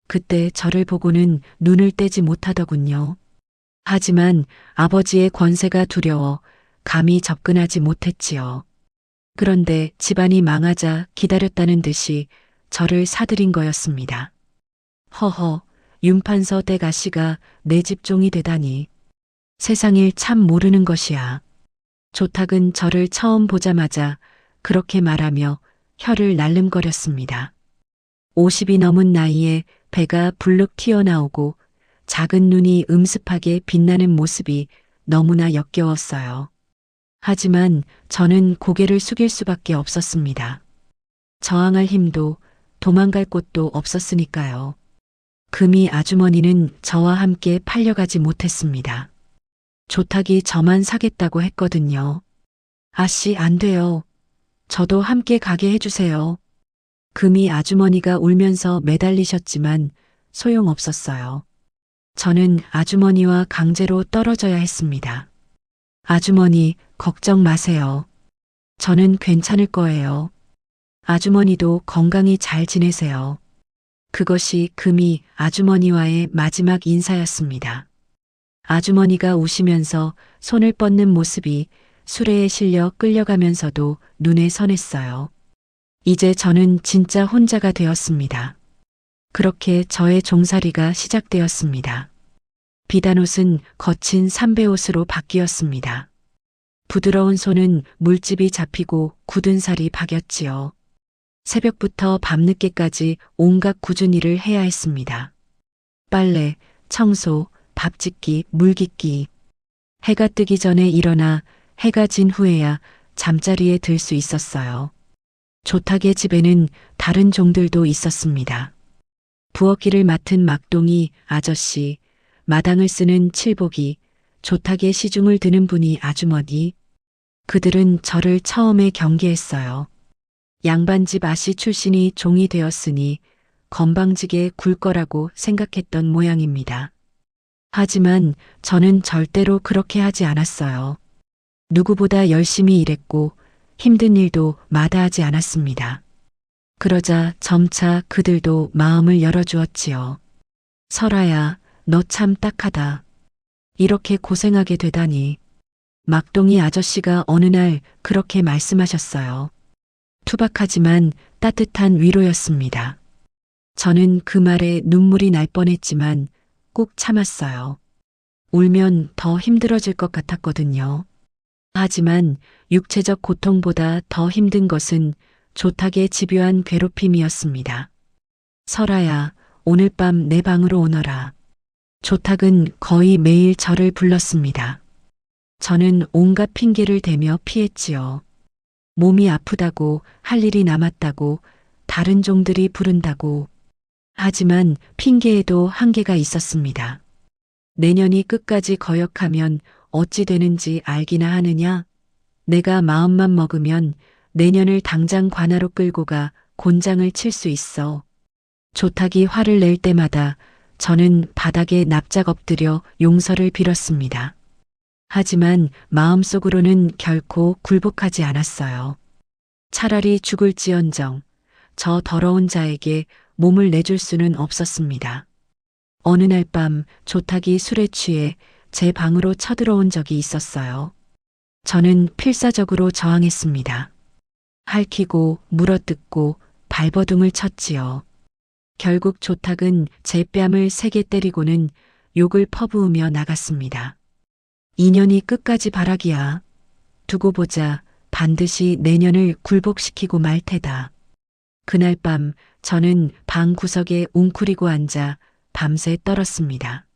그때 저를 보고는 눈을 떼지 못하더군요. 하지만 아버지의 권세가 두려워 감히 접근하지 못했지요. 그런데 집안이 망하자 기다렸다는 듯이 저를 사들인 거였습니다. 허허, 윤판서 댁아씨가 내 집종이 되다니. 세상일 참 모르는 것이야. 조탁은 저를 처음 보자마자 그렇게 말하며 혀를 날름거렸습니다. 50이 넘은 나이에 배가 불룩 튀어나오고 작은 눈이 음습하게 빛나는 모습이 너무나 역겨웠어요. 하지만 저는 고개를 숙일 수밖에 없었습니다. 저항할 힘도 도망갈 곳도 없었으니까요. 금이 아주머니는 저와 함께 팔려가지 못했습니다. 조탁이 저만 사겠다고 했거든요. 아씨, 안 돼요. 저도 함께 가게 해주세요. 금이 아주머니가 울면서 매달리셨지만 소용없었어요. 저는 아주머니와 강제로 떨어져야 했습니다. 아주머니, 걱정 마세요. 저는 괜찮을 거예요. 아주머니도 건강히 잘 지내세요. 그것이 금이 아주머니와의 마지막 인사였습니다. 아주머니가 우시면서 손을 뻗는 모습이 수레에 실려 끌려가면서도 눈에 선했어요. 이제 저는 진짜 혼자가 되었습니다. 그렇게 저의 종살이가 시작되었습니다. 비단옷은 거친 삼배옷으로 바뀌었습니다. 부드러운 손은 물집이 잡히고 굳은 살이 박였지요. 새벽부터 밤늦게까지 온갖 굳은 일을 해야 했습니다. 빨래, 청소, 밥 짓기, 물 깃기. 해가 뜨기 전에 일어나 해가 진 후에야 잠자리에 들 수 있었어요. 조탁의 집에는 다른 종들도 있었습니다. 부엌일을 맡은 막동이 아저씨, 마당을 쓰는 칠복이, 조탁의 시중을 드는 분이 아주머니. 그들은 저를 처음에 경계했어요. 양반집 아씨 출신이 종이 되었으니 건방지게 굴 거라고 생각했던 모양입니다. 하지만 저는 절대로 그렇게 하지 않았어요. 누구보다 열심히 일했고 힘든 일도 마다하지 않았습니다. 그러자 점차 그들도 마음을 열어주었지요. 설아야, 너 참 딱하다. 이렇게 고생하게 되다니. 막동이 아저씨가 어느 날 그렇게 말씀하셨어요. 투박하지만 따뜻한 위로였습니다. 저는 그 말에 눈물이 날 뻔했지만 꾹 참았어요. 울면 더 힘들어질 것 같았거든요. 하지만 육체적 고통보다 더 힘든 것은 조탁의 집요한 괴롭힘이었습니다. 설아야, 오늘 밤 내 방으로 오너라. 조탁은 거의 매일 저를 불렀습니다. 저는 온갖 핑계를 대며 피했지요. 몸이 아프다고, 할 일이 남았다고, 다른 종들이 부른다고. 하지만 핑계에도 한계가 있었습니다. 내년이 끝까지 거역하면 어찌 되는지 알기나 하느냐? 내가 마음만 먹으면 내년을 당장 관하로 끌고 가 곤장을 칠 수 있어. 조탁이 화를 낼 때마다 저는 바닥에 납작 엎드려 용서를 빌었습니다. 하지만 마음속으로는 결코 굴복하지 않았어요. 차라리 죽을지언정 저 더러운 자에게 몸을 내줄 수는 없었습니다. 어느 날 밤 조탁이 술에 취해 제 방으로 쳐들어온 적이 있었어요. 저는 필사적으로 저항했습니다. 핥히고 물어뜯고 발버둥을 쳤지요. 결국 조탁은 제 뺨을 세게 때리고는 욕을 퍼부으며 나갔습니다. 인연이 끝까지 바라기야. 두고 보자. 반드시 내년을 굴복시키고 말 테다. 그날 밤 저는 방 구석에 웅크리고 앉아 밤새 떨었습니다.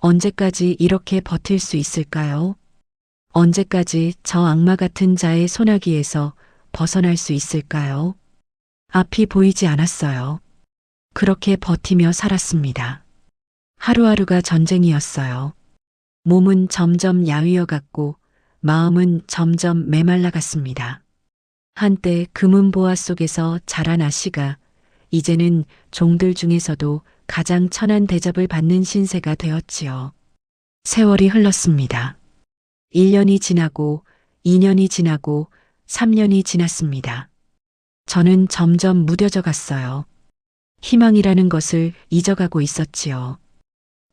언제까지 이렇게 버틸 수 있을까요? 언제까지 저 악마 같은 자의 소나기에서 벗어날 수 있을까요? 앞이 보이지 않았어요. 그렇게 버티며 살았습니다. 하루하루가 전쟁이었어요. 몸은 점점 야위어 갔고 마음은 점점 메말라 갔습니다. 한때 금은보화 속에서 자란 아씨가 이제는 종들 중에서도 가장 천한 대접을 받는 신세가 되었지요. 세월이 흘렀습니다. 1년이 지나고 2년이 지나고 3년이 지났습니다. 저는 점점 무뎌져 갔어요. 희망이라는 것을 잊어가고 있었지요.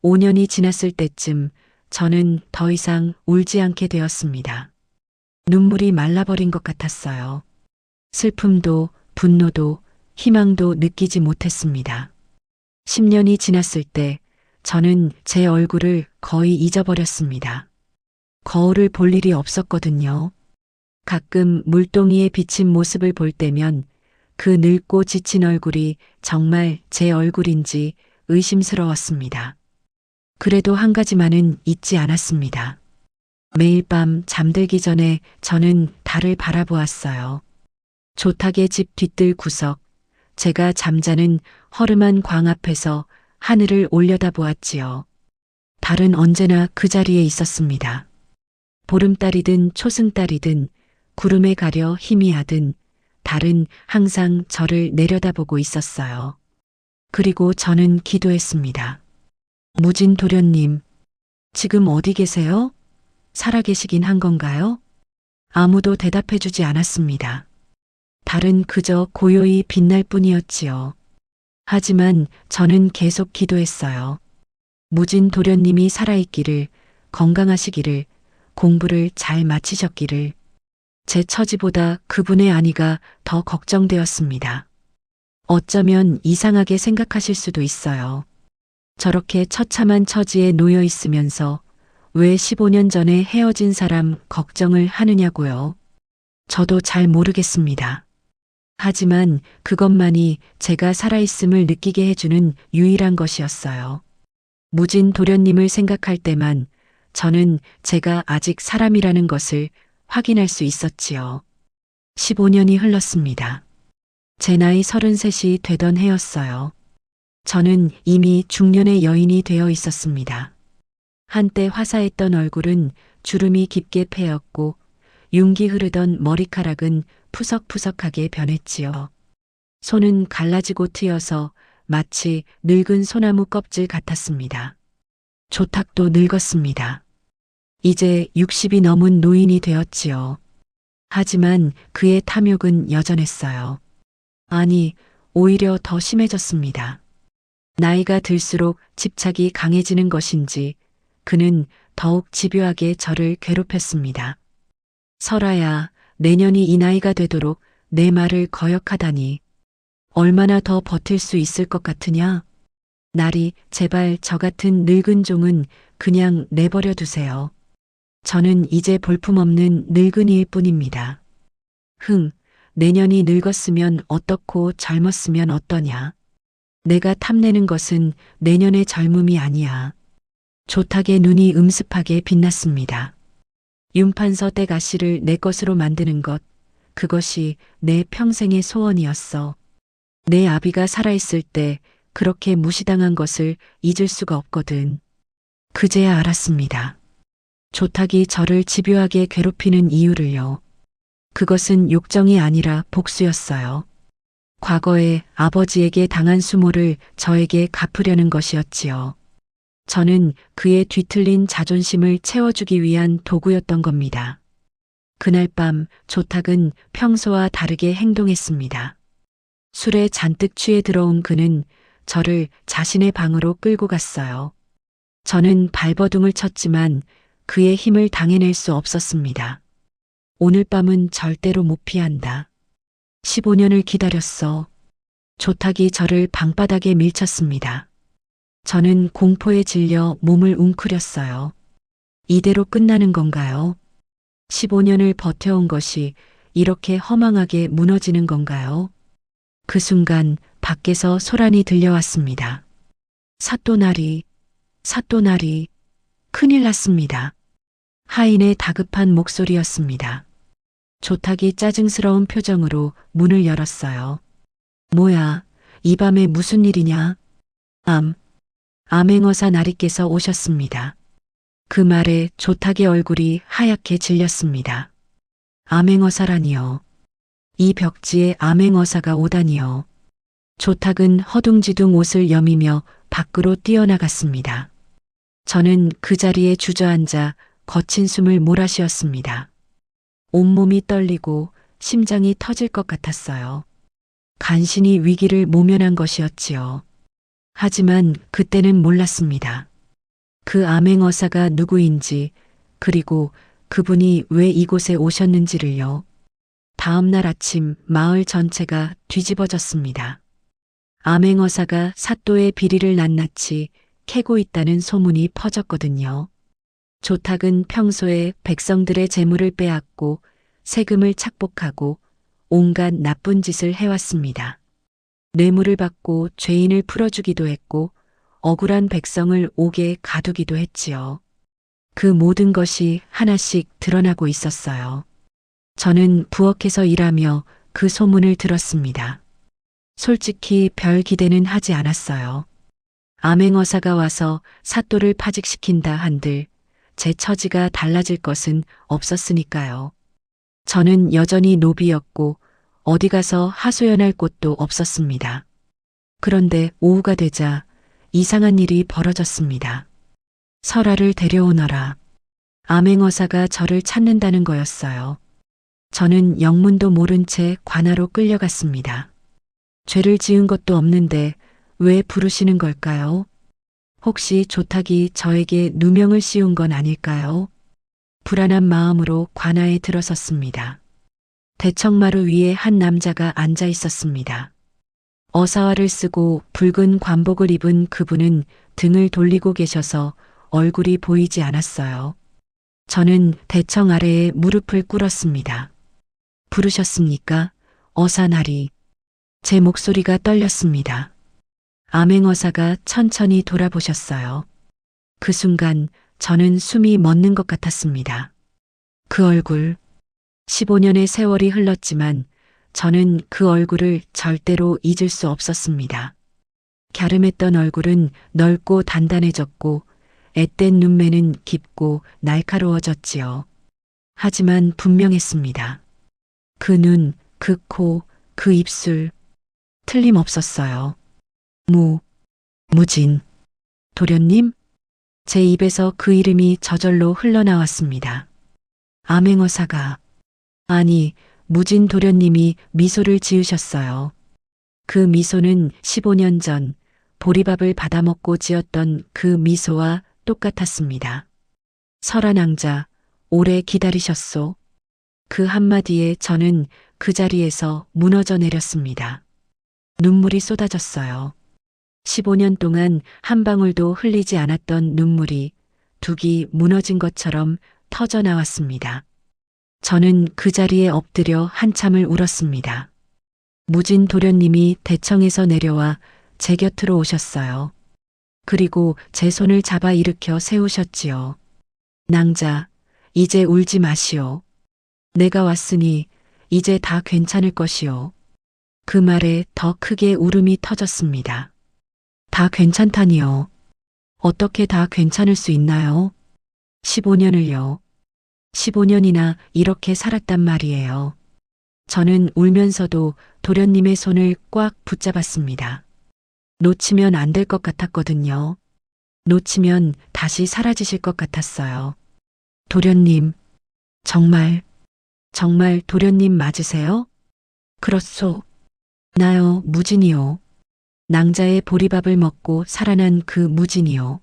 5년이 지났을 때쯤 저는 더 이상 울지 않게 되었습니다. 눈물이 말라버린 것 같았어요. 슬픔도 분노도 희망도 느끼지 못했습니다. 10년이 지났을 때 저는 제 얼굴을 거의 잊어버렸습니다. 거울을 볼 일이 없었거든요. 가끔 물동이에 비친 모습을 볼 때면 그 늙고 지친 얼굴이 정말 제 얼굴인지 의심스러웠습니다. 그래도 한 가지만은 잊지 않았습니다. 매일 밤 잠들기 전에 저는 달을 바라보았어요. 조탁의 집 뒤뜰 구석, 제가 잠자는 허름한 광 앞에서 하늘을 올려다보았지요. 달은 언제나 그 자리에 있었습니다. 보름달이든 초승달이든 구름에 가려 희미하든 달은 항상 저를 내려다보고 있었어요. 그리고 저는 기도했습니다. 무진 도련님, 지금 어디 계세요? 살아계시긴 한 건가요? 아무도 대답해주지 않았습니다. 달은 그저 고요히 빛날 뿐이었지요. 하지만 저는 계속 기도했어요. 무진 도련님이 살아있기를, 건강하시기를, 공부를 잘 마치셨기를. 제 처지보다 그분의 안위가 더 걱정되었습니다. 어쩌면 이상하게 생각하실 수도 있어요. 저렇게 처참한 처지에 놓여 있으면서 왜 15년 전에 헤어진 사람 걱정을 하느냐고요. 저도 잘 모르겠습니다. 하지만 그것만이 제가 살아있음을 느끼게 해주는 유일한 것이었어요. 무진 도련님을 생각할 때만 저는 제가 아직 사람이라는 것을 확인할 수 있었지요. 15년이 흘렀습니다. 제 나이 33이 되던 해였어요. 저는 이미 중년의 여인이 되어 있었습니다. 한때 화사했던 얼굴은 주름이 깊게 패였고 윤기 흐르던 머리카락은 푸석푸석하게 변했지요. 손은 갈라지고 트여서 마치 늙은 소나무 껍질 같았습니다. 조탁도 늙었습니다. 이제 60이 넘은 노인이 되었지요. 하지만 그의 탐욕은 여전했어요. 아니, 오히려 더 심해졌습니다. 나이가 들수록 집착이 강해지는 것인지 그는 더욱 집요하게 저를 괴롭혔습니다. 설아야, 내년이 이 나이가 되도록 내 말을 거역하다니. 얼마나 더 버틸 수 있을 것 같으냐? 나리, 제발 저 같은 늙은 종은 그냥 내버려 두세요. 저는 이제 볼품없는 늙은이일 뿐입니다. 내년이 늙었으면 어떻고 젊었으면 어떠냐? 내가 탐내는 것은 내년의 젊음이 아니야. 조탁의 눈이 음습하게 빛났습니다. 윤판서 댁 아씨를 내 것으로 만드는 것, 그것이 내 평생의 소원이었어. 내 아비가 살아있을 때 그렇게 무시당한 것을 잊을 수가 없거든. 그제야 알았습니다. 조탁이 저를 집요하게 괴롭히는 이유를요. 그것은 욕정이 아니라 복수였어요. 과거에 아버지에게 당한 수모를 저에게 갚으려는 것이었지요. 저는 그의 뒤틀린 자존심을 채워주기 위한 도구였던 겁니다. 그날 밤 조탁은 평소와 다르게 행동했습니다. 술에 잔뜩 취해 들어온 그는 저를 자신의 방으로 끌고 갔어요. 저는 발버둥을 쳤지만 그의 힘을 당해낼 수 없었습니다. 오늘 밤은 절대로 못 피한다. 15년을 기다렸어. 조탁이 저를 방바닥에 밀쳤습니다. 저는 공포에 질려 몸을 웅크렸어요. 이대로 끝나는 건가요? 15년을 버텨온 것이 이렇게 허망하게 무너지는 건가요? 그 순간 밖에서 소란이 들려왔습니다. 사또나리, 사또나리, 큰일 났습니다. 하인의 다급한 목소리였습니다. 조탁이 짜증스러운 표정으로 문을 열었어요. 뭐야, 이 밤에 무슨 일이냐? 암행어사 나리께서 오셨습니다. 그 말에 조탁의 얼굴이 하얗게 질렸습니다. 암행어사라니요. 이 벽지에 암행어사가 오다니요. 조탁은 허둥지둥 옷을 여미며 밖으로 뛰어나갔습니다. 저는 그 자리에 주저앉아 거친 숨을 몰아쉬었습니다. 온몸이 떨리고 심장이 터질 것 같았어요. 간신히 위기를 모면한 것이었지요. 하지만 그때는 몰랐습니다. 그 암행어사가 누구인지, 그리고 그분이 왜 이곳에 오셨는지를요. 다음 날 아침 마을 전체가 뒤집어졌습니다. 암행어사가 사또의 비리를 낱낱이 캐고 있다는 소문이 퍼졌거든요. 조탁은 평소에 백성들의 재물을 빼앗고 세금을 착복하고 온갖 나쁜 짓을 해왔습니다. 뇌물을 받고 죄인을 풀어주기도 했고 억울한 백성을 옥에 가두기도 했지요. 그 모든 것이 하나씩 드러나고 있었어요. 저는 부엌에서 일하며 그 소문을 들었습니다. 솔직히 별 기대는 하지 않았어요. 암행어사가 와서 사또를 파직시킨다 한들 제 처지가 달라질 것은 없었으니까요. 저는 여전히 노비였고 어디 가서 하소연할 곳도 없었습니다. 그런데 오후가 되자 이상한 일이 벌어졌습니다. 설아를 데려오너라. 암행어사가 저를 찾는다는 거였어요. 저는 영문도 모른 채 관아로 끌려갔습니다. 죄를 지은 것도 없는데 왜 부르시는 걸까요? 혹시 조탁이 저에게 누명을 씌운 건 아닐까요? 불안한 마음으로 관아에 들어섰습니다. 대청마루 위에 한 남자가 앉아 있었습니다. 어사화를 쓰고 붉은 관복을 입은 그분은 등을 돌리고 계셔서 얼굴이 보이지 않았어요. 저는 대청 아래에 무릎을 꿇었습니다. 부르셨습니까? 어사나리. 제 목소리가 떨렸습니다. 암행어사가 천천히 돌아보셨어요. 그 순간 저는 숨이 멎는 것 같았습니다. 그 얼굴, 15년의 세월이 흘렀지만 저는 그 얼굴을 절대로 잊을 수 없었습니다. 갸름했던 얼굴은 넓고 단단해졌고 앳된 눈매는 깊고 날카로워졌지요. 하지만 분명했습니다. 그 눈, 그 코, 그 입술, 틀림없었어요. 무진. 도련님? 제 입에서 그 이름이 저절로 흘러나왔습니다. 암행어사가, 아니, 무진 도련님이 미소를 지으셨어요. 그 미소는 15년 전 보리밥을 받아먹고 지었던 그 미소와 똑같았습니다. 설아낭자, 오래 기다리셨소. 그 한마디에 저는 그 자리에서 무너져 내렸습니다. 눈물이 쏟아졌어요. 15년 동안 한 방울도 흘리지 않았던 눈물이 둑이 무너진 것처럼 터져 나왔습니다. 저는 그 자리에 엎드려 한참을 울었습니다. 무진 도련님이 대청에서 내려와 제 곁으로 오셨어요. 그리고 제 손을 잡아 일으켜 세우셨지요. 낭자, 이제 울지 마시오. 내가 왔으니 이제 다 괜찮을 것이오. 그 말에 더 크게 울음이 터졌습니다. 다 괜찮다니요. 어떻게 다 괜찮을 수 있나요? 15년을요. 15년이나 이렇게 살았단 말이에요. 저는 울면서도 도련님의 손을 꽉 붙잡았습니다. 놓치면 안 될 것 같았거든요. 놓치면 다시 사라지실 것 같았어요. 도련님, 정말 도련님 맞으세요? 그렇소. 나요, 무진이요. 낭자의 보리밥을 먹고 살아난 그 무진이요.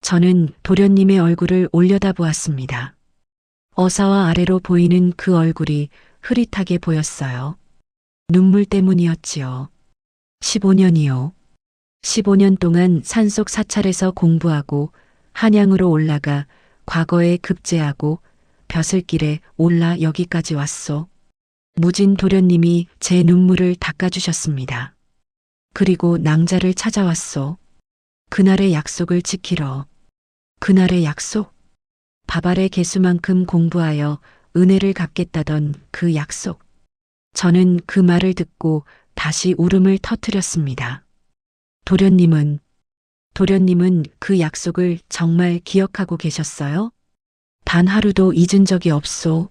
저는 도련님의 얼굴을 올려다보았습니다. 어사와 아래로 보이는 그 얼굴이 흐릿하게 보였어요. 눈물 때문이었지요. 15년이요. 15년 동안 산속 사찰에서 공부하고 한양으로 올라가 과거에 급제하고 벼슬길에 올라 여기까지 왔소. 무진 도련님이 제 눈물을 닦아주셨습니다. 그리고 낭자를 찾아왔소. 그날의 약속을 지키러. 그날의 약속? 밥알의 개수만큼 공부하여 은혜를 갚겠다던 그 약속. 저는 그 말을 듣고 다시 울음을 터뜨렸습니다. 도련님은 그 약속을 정말 기억하고 계셨어요? 단 하루도 잊은 적이 없소.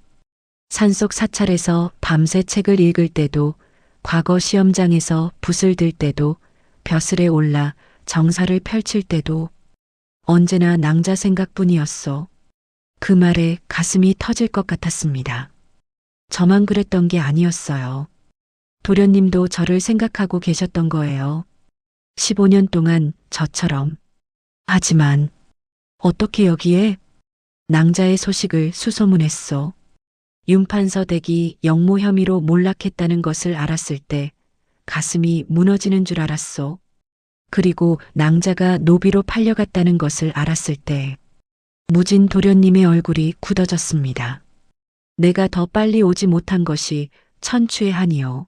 산속 사찰에서 밤새 책을 읽을 때도, 과거 시험장에서 붓을 들 때도, 벼슬에 올라 정사를 펼칠 때도 언제나 낭자 생각뿐이었소. 그 말에 가슴이 터질 것 같았습니다. 저만 그랬던 게 아니었어요. 도련님도 저를 생각하고 계셨던 거예요. 15년 동안 저처럼. 하지만 어떻게 여기에? 낭자의 소식을 수소문했소. 윤판서 댁이 영모 혐의로 몰락했다는 것을 알았을 때 가슴이 무너지는 줄 알았소. 그리고 낭자가 노비로 팔려갔다는 것을 알았을 때 무진 도련님의 얼굴이 굳어졌습니다. 내가 더 빨리 오지 못한 것이 천추의 한이요.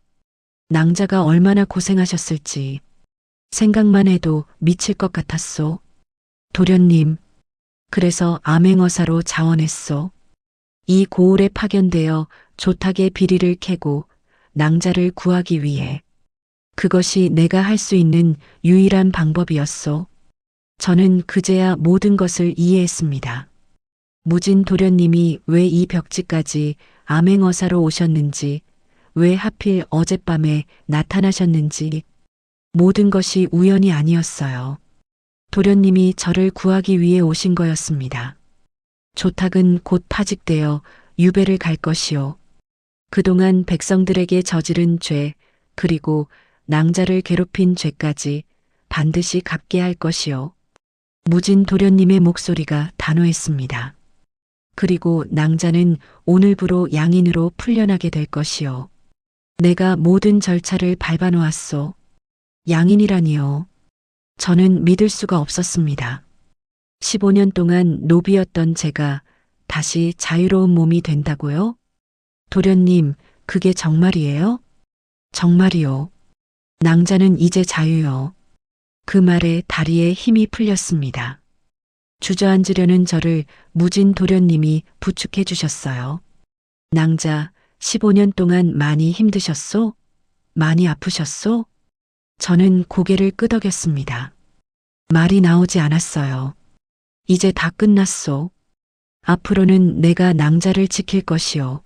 낭자가 얼마나 고생하셨을지 생각만 해도 미칠 것 같았소. 도련님, 그래서 암행어사로 자원했소. 이 고을에 파견되어 조탁의 비리를 캐고 낭자를 구하기 위해. 그것이 내가 할 수 있는 유일한 방법이었소. 저는 그제야 모든 것을 이해했습니다. 무진 도련님이 왜 이 벽지까지 암행어사로 오셨는지, 왜 하필 어젯밤에 나타나셨는지, 모든 것이 우연이 아니었어요. 도련님이 저를 구하기 위해 오신 거였습니다. 조탁은 곧 파직되어 유배를 갈 것이요. 그동안 백성들에게 저지른 죄, 그리고 낭자를 괴롭힌 죄까지 반드시 갚게 할 것이요. 무진 도련님의 목소리가 단호했습니다. 그리고 낭자는 오늘부로 양인으로 풀려나게 될 것이요. 내가 모든 절차를 밟아놓았소. 양인이라니요. 저는 믿을 수가 없었습니다. 15년 동안 노비였던 제가 다시 자유로운 몸이 된다고요? 도련님, 그게 정말이에요? 정말이요. 낭자는 이제 자유요. 그 말에 다리에 힘이 풀렸습니다. 주저앉으려는 저를 무진 도련님이 부축해 주셨어요. 낭자, 15년 동안 많이 힘드셨소? 많이 아프셨소? 저는 고개를 끄덕였습니다. 말이 나오지 않았어요. 이제 다 끝났소. 앞으로는 내가 낭자를 지킬 것이요.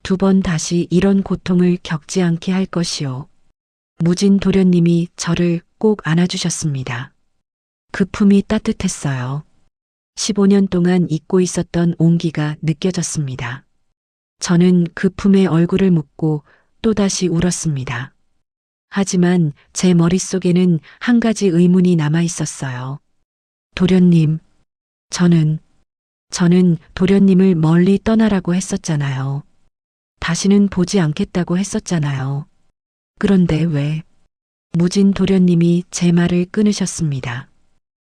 2번 다시 이런 고통을 겪지 않게 할 것이요. 무진 도련님이 저를 꼭 안아주셨습니다. 그 품이 따뜻했어요. 15년 동안 잊고 있었던 온기가 느껴졌습니다. 저는 그 품에 얼굴을 묻고 또다시 울었습니다. 하지만 제 머릿속에는 한 가지 의문이 남아 있었어요. 도련님, 저는 도련님을 멀리 떠나라고 했었잖아요. 다시는 보지 않겠다고 했었잖아요. 그런데 왜? 무진 도련님이 제 말을 끊으셨습니다.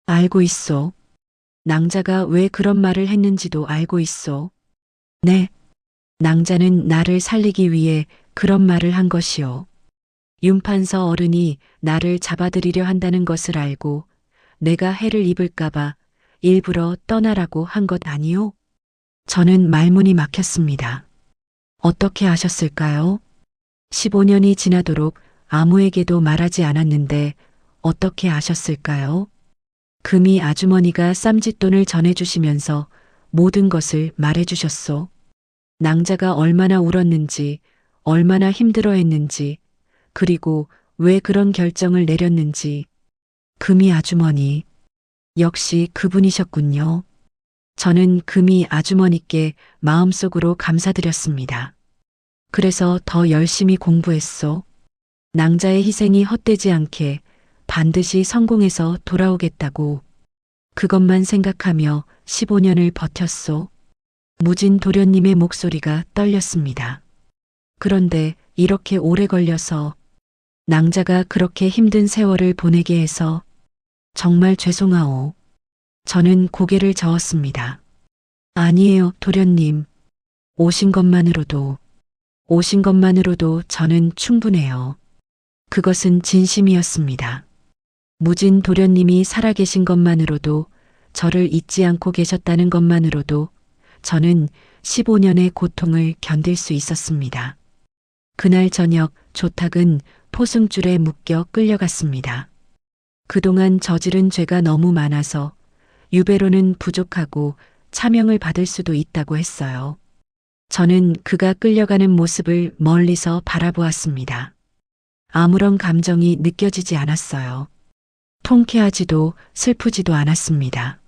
알고 있소. 낭자가 왜 그런 말을 했는지도 알고 있소. 네. 낭자는 나를 살리기 위해 그런 말을 한 것이오. 윤판서 어른이 나를 잡아들이려 한다는 것을 알고 내가 해를 입을까봐 일부러 떠나라고 한 것 아니오? 저는 말문이 막혔습니다. 어떻게 아셨을까요? 15년이 지나도록 아무에게도 말하지 않았는데 어떻게 아셨을까요? 금이 아주머니가 쌈짓돈을 전해주시면서 모든 것을 말해주셨소. 낭자가 얼마나 울었는지, 얼마나 힘들어했는지, 그리고 왜 그런 결정을 내렸는지. 금이 아주머니, 역시 그분이셨군요. 저는 금이 아주머니께 마음속으로 감사드렸습니다. 그래서 더 열심히 공부했소. 낭자의 희생이 헛되지 않게 반드시 성공해서 돌아오겠다고. 그것만 생각하며 15년을 버텼소. 무진 도련님의 목소리가 떨렸습니다. 그런데 이렇게 오래 걸려서 낭자가 그렇게 힘든 세월을 보내게 해서 정말 죄송하오. 저는 고개를 저었습니다. 아니에요, 도련님. 오신 것만으로도 저는 충분해요. 그것은 진심이었습니다. 무진 도련님이 살아계신 것만으로도 저를 잊지 않고 계셨다는 것만으로도 저는 15년의 고통을 견딜 수 있었습니다. 그날 저녁 조탁은 포승줄에 묶여 끌려갔습니다. 그동안 저지른 죄가 너무 많아서 유배로는 부족하고 차명을 받을 수도 있다고 했어요. 저는 그가 끌려가는 모습을 멀리서 바라보았습니다. 아무런 감정이 느껴지지 않았어요. 통쾌하지도 슬프지도 않았습니다.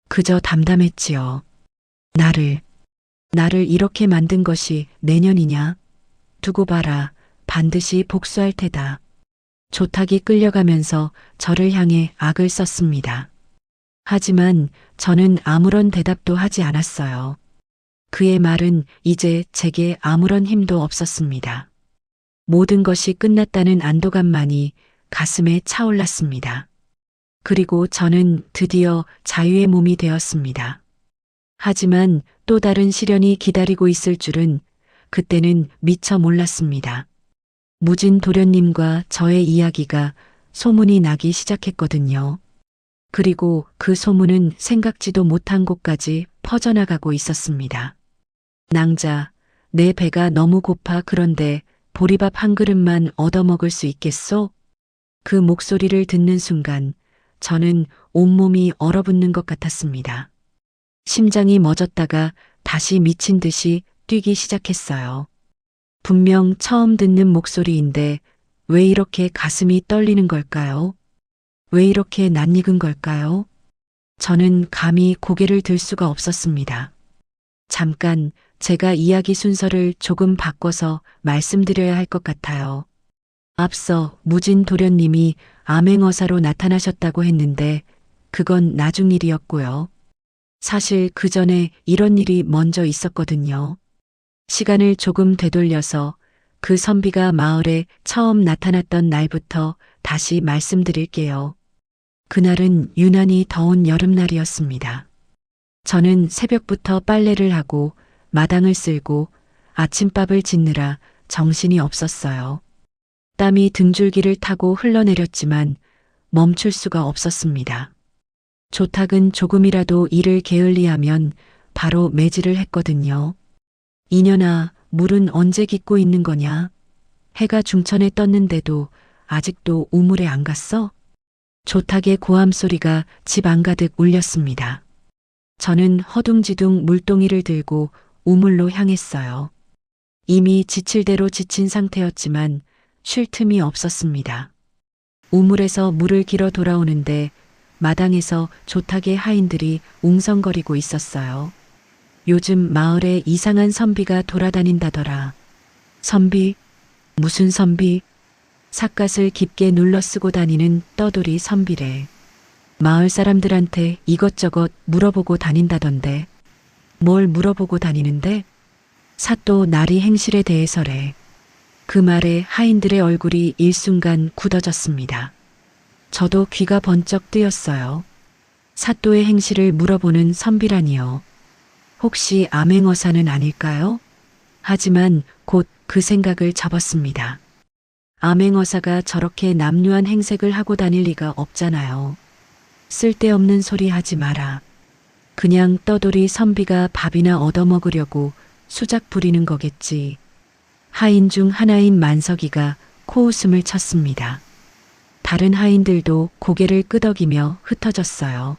그저 담담했지요. 나를 이렇게 만든 것이 내년이냐? 두고 봐라. 반드시 복수할 테다. 조탁이 끌려가면서 저를 향해 악을 썼습니다. 하지만 저는 아무런 대답도 하지 않았어요. 그의 말은 이제 제게 아무런 힘도 없었습니다. 모든 것이 끝났다는 안도감만이 가슴에 차올랐습니다. 그리고 저는 드디어 자유의 몸이 되었습니다. 하지만 또 다른 시련이 기다리고 있을 줄은 그때는 미처 몰랐습니다. 무진 도련님과 저의 이야기가 소문이 나기 시작했거든요. 그리고 그 소문은 생각지도 못한 곳까지 퍼져나가고 있었습니다. 낭자, 내 배가 너무 고파. 그런데 보리밥 한 그릇만 얻어먹을 수 있겠소? 그 목소리를 듣는 순간 저는 온몸이 얼어붙는 것 같았습니다. 심장이 멎었다가 다시 미친 듯이 뛰기 시작했어요. 분명 처음 듣는 목소리인데 왜 이렇게 가슴이 떨리는 걸까요? 왜 이렇게 낯익은 걸까요? 저는 감히 고개를 들 수가 없었습니다. 잠깐 제가 이야기 순서를 조금 바꿔서 말씀드려야 할 것 같아요. 앞서 무진 도련님이 암행어사로 나타나셨다고 했는데 그건 나중 일이었고요. 사실 그 전에 이런 일이 먼저 있었거든요. 시간을 조금 되돌려서 그 선비가 마을에 처음 나타났던 날부터 다시 말씀드릴게요. 그날은 유난히 더운 여름날이었습니다. 저는 새벽부터 빨래를 하고 마당을 쓸고 아침밥을 짓느라 정신이 없었어요. 땀이 등줄기를 타고 흘러내렸지만 멈출 수가 없었습니다. 조탁은 조금이라도 일을 게을리하면 바로 매질을 했거든요. 이년아, 물은 언제 깃고 있는 거냐? 해가 중천에 떴는데도 아직도 우물에 안 갔어? 조탁의 고함 소리가 집 안가득 울렸습니다. 저는 허둥지둥 물동이를 들고 우물로 향했어요. 이미 지칠 대로 지친 상태였지만 쉴 틈이 없었습니다. 우물에서 물을 길어 돌아오는데 마당에서 조탁의 하인들이 웅성거리고 있었어요. 요즘 마을에 이상한 선비가 돌아다닌다더라. 선비? 무슨 선비? 삿갓을 깊게 눌러 쓰고 다니는 떠돌이 선비래. 마을 사람들한테 이것저것 물어보고 다닌다던데. 뭘 물어보고 다니는데? 사또 나리 행실에 대해서래. 그 말에 하인들의 얼굴이 일순간 굳어졌습니다. 저도 귀가 번쩍 뜨였어요. 사또의 행실을 물어보는 선비라니요. 혹시 암행어사는 아닐까요? 하지만 곧 그 생각을 접었습니다. 암행어사가 저렇게 남루한 행색을 하고 다닐 리가 없잖아요. 쓸데없는 소리 하지 마라. 그냥 떠돌이 선비가 밥이나 얻어먹으려고 수작 부리는 거겠지. 하인 중 하나인 만석이가 코웃음을 쳤습니다. 다른 하인들도 고개를 끄덕이며 흩어졌어요.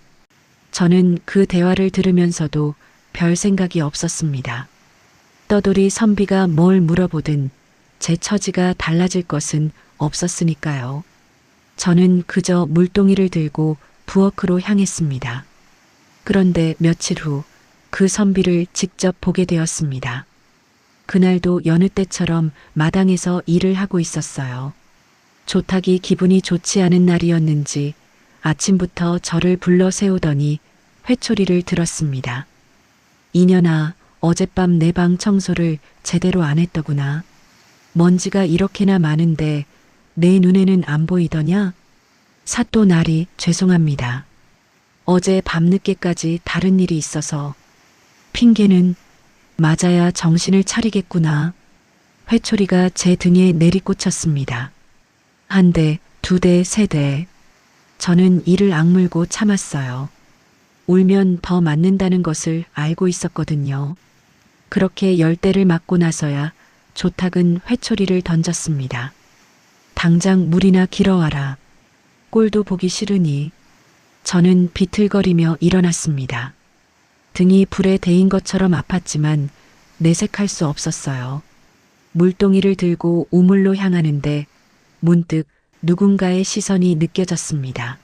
저는 그 대화를 들으면서도 별 생각이 없었습니다. 떠돌이 선비가 뭘 물어보든 제 처지가 달라질 것은 없었으니까요. 저는 그저 물동이를 들고 부엌으로 향했습니다. 그런데 며칠 후 그 선비를 직접 보게 되었습니다. 그날도 여느 때처럼 마당에서 일을 하고 있었어요. 조탁이 기분이 좋지 않은 날이었는지 아침부터 저를 불러 세우더니 회초리를 들었습니다. 이년아, 어젯밤 내 방 청소를 제대로 안 했더구나. 먼지가 이렇게나 많은데 내 눈에는 안 보이더냐? 사또 날이 죄송합니다. 어제 밤늦게까지 다른 일이 있어서. 핑계는 맞아야 정신을 차리겠구나. 회초리가 제 등에 내리꽂혔습니다. 한 대, 두 대, 세 대. 저는 이를 악물고 참았어요. 울면 더 맞는다는 것을 알고 있었거든요. 그렇게 10대를 맞고 나서야 조탁은 회초리를 던졌습니다. 당장 물이나 길어와라. 꼴도 보기 싫으니. 저는 비틀거리며 일어났습니다. 등이 불에 데인 것처럼 아팠지만 내색할 수 없었어요. 물동이를 들고 우물로 향하는데 문득 누군가의 시선이 느껴졌습니다.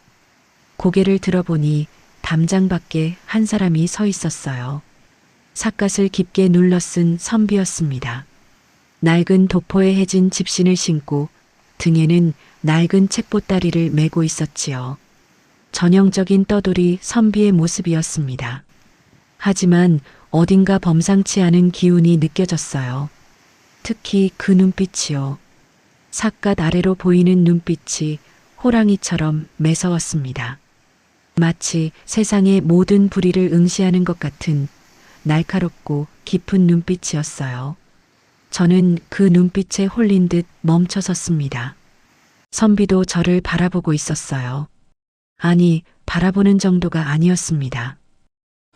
고개를 들어보니 담장 밖에 한 사람이 서 있었어요. 삿갓을 깊게 눌러 쓴 선비였습니다. 낡은 도포에 해진 집신을 신고 등에는 낡은 책보따리를 메고 있었지요. 전형적인 떠돌이 선비의 모습이었습니다. 하지만 어딘가 범상치 않은 기운이 느껴졌어요. 특히 그 눈빛이요. 삿갓 아래로 보이는 눈빛이 호랑이처럼 매서웠습니다. 마치 세상의 모든 불의를 응시하는 것 같은 날카롭고 깊은 눈빛이었어요. 저는 그 눈빛에 홀린 듯 멈춰섰습니다. 선비도 저를 바라보고 있었어요. 아니, 바라보는 정도가 아니었습니다.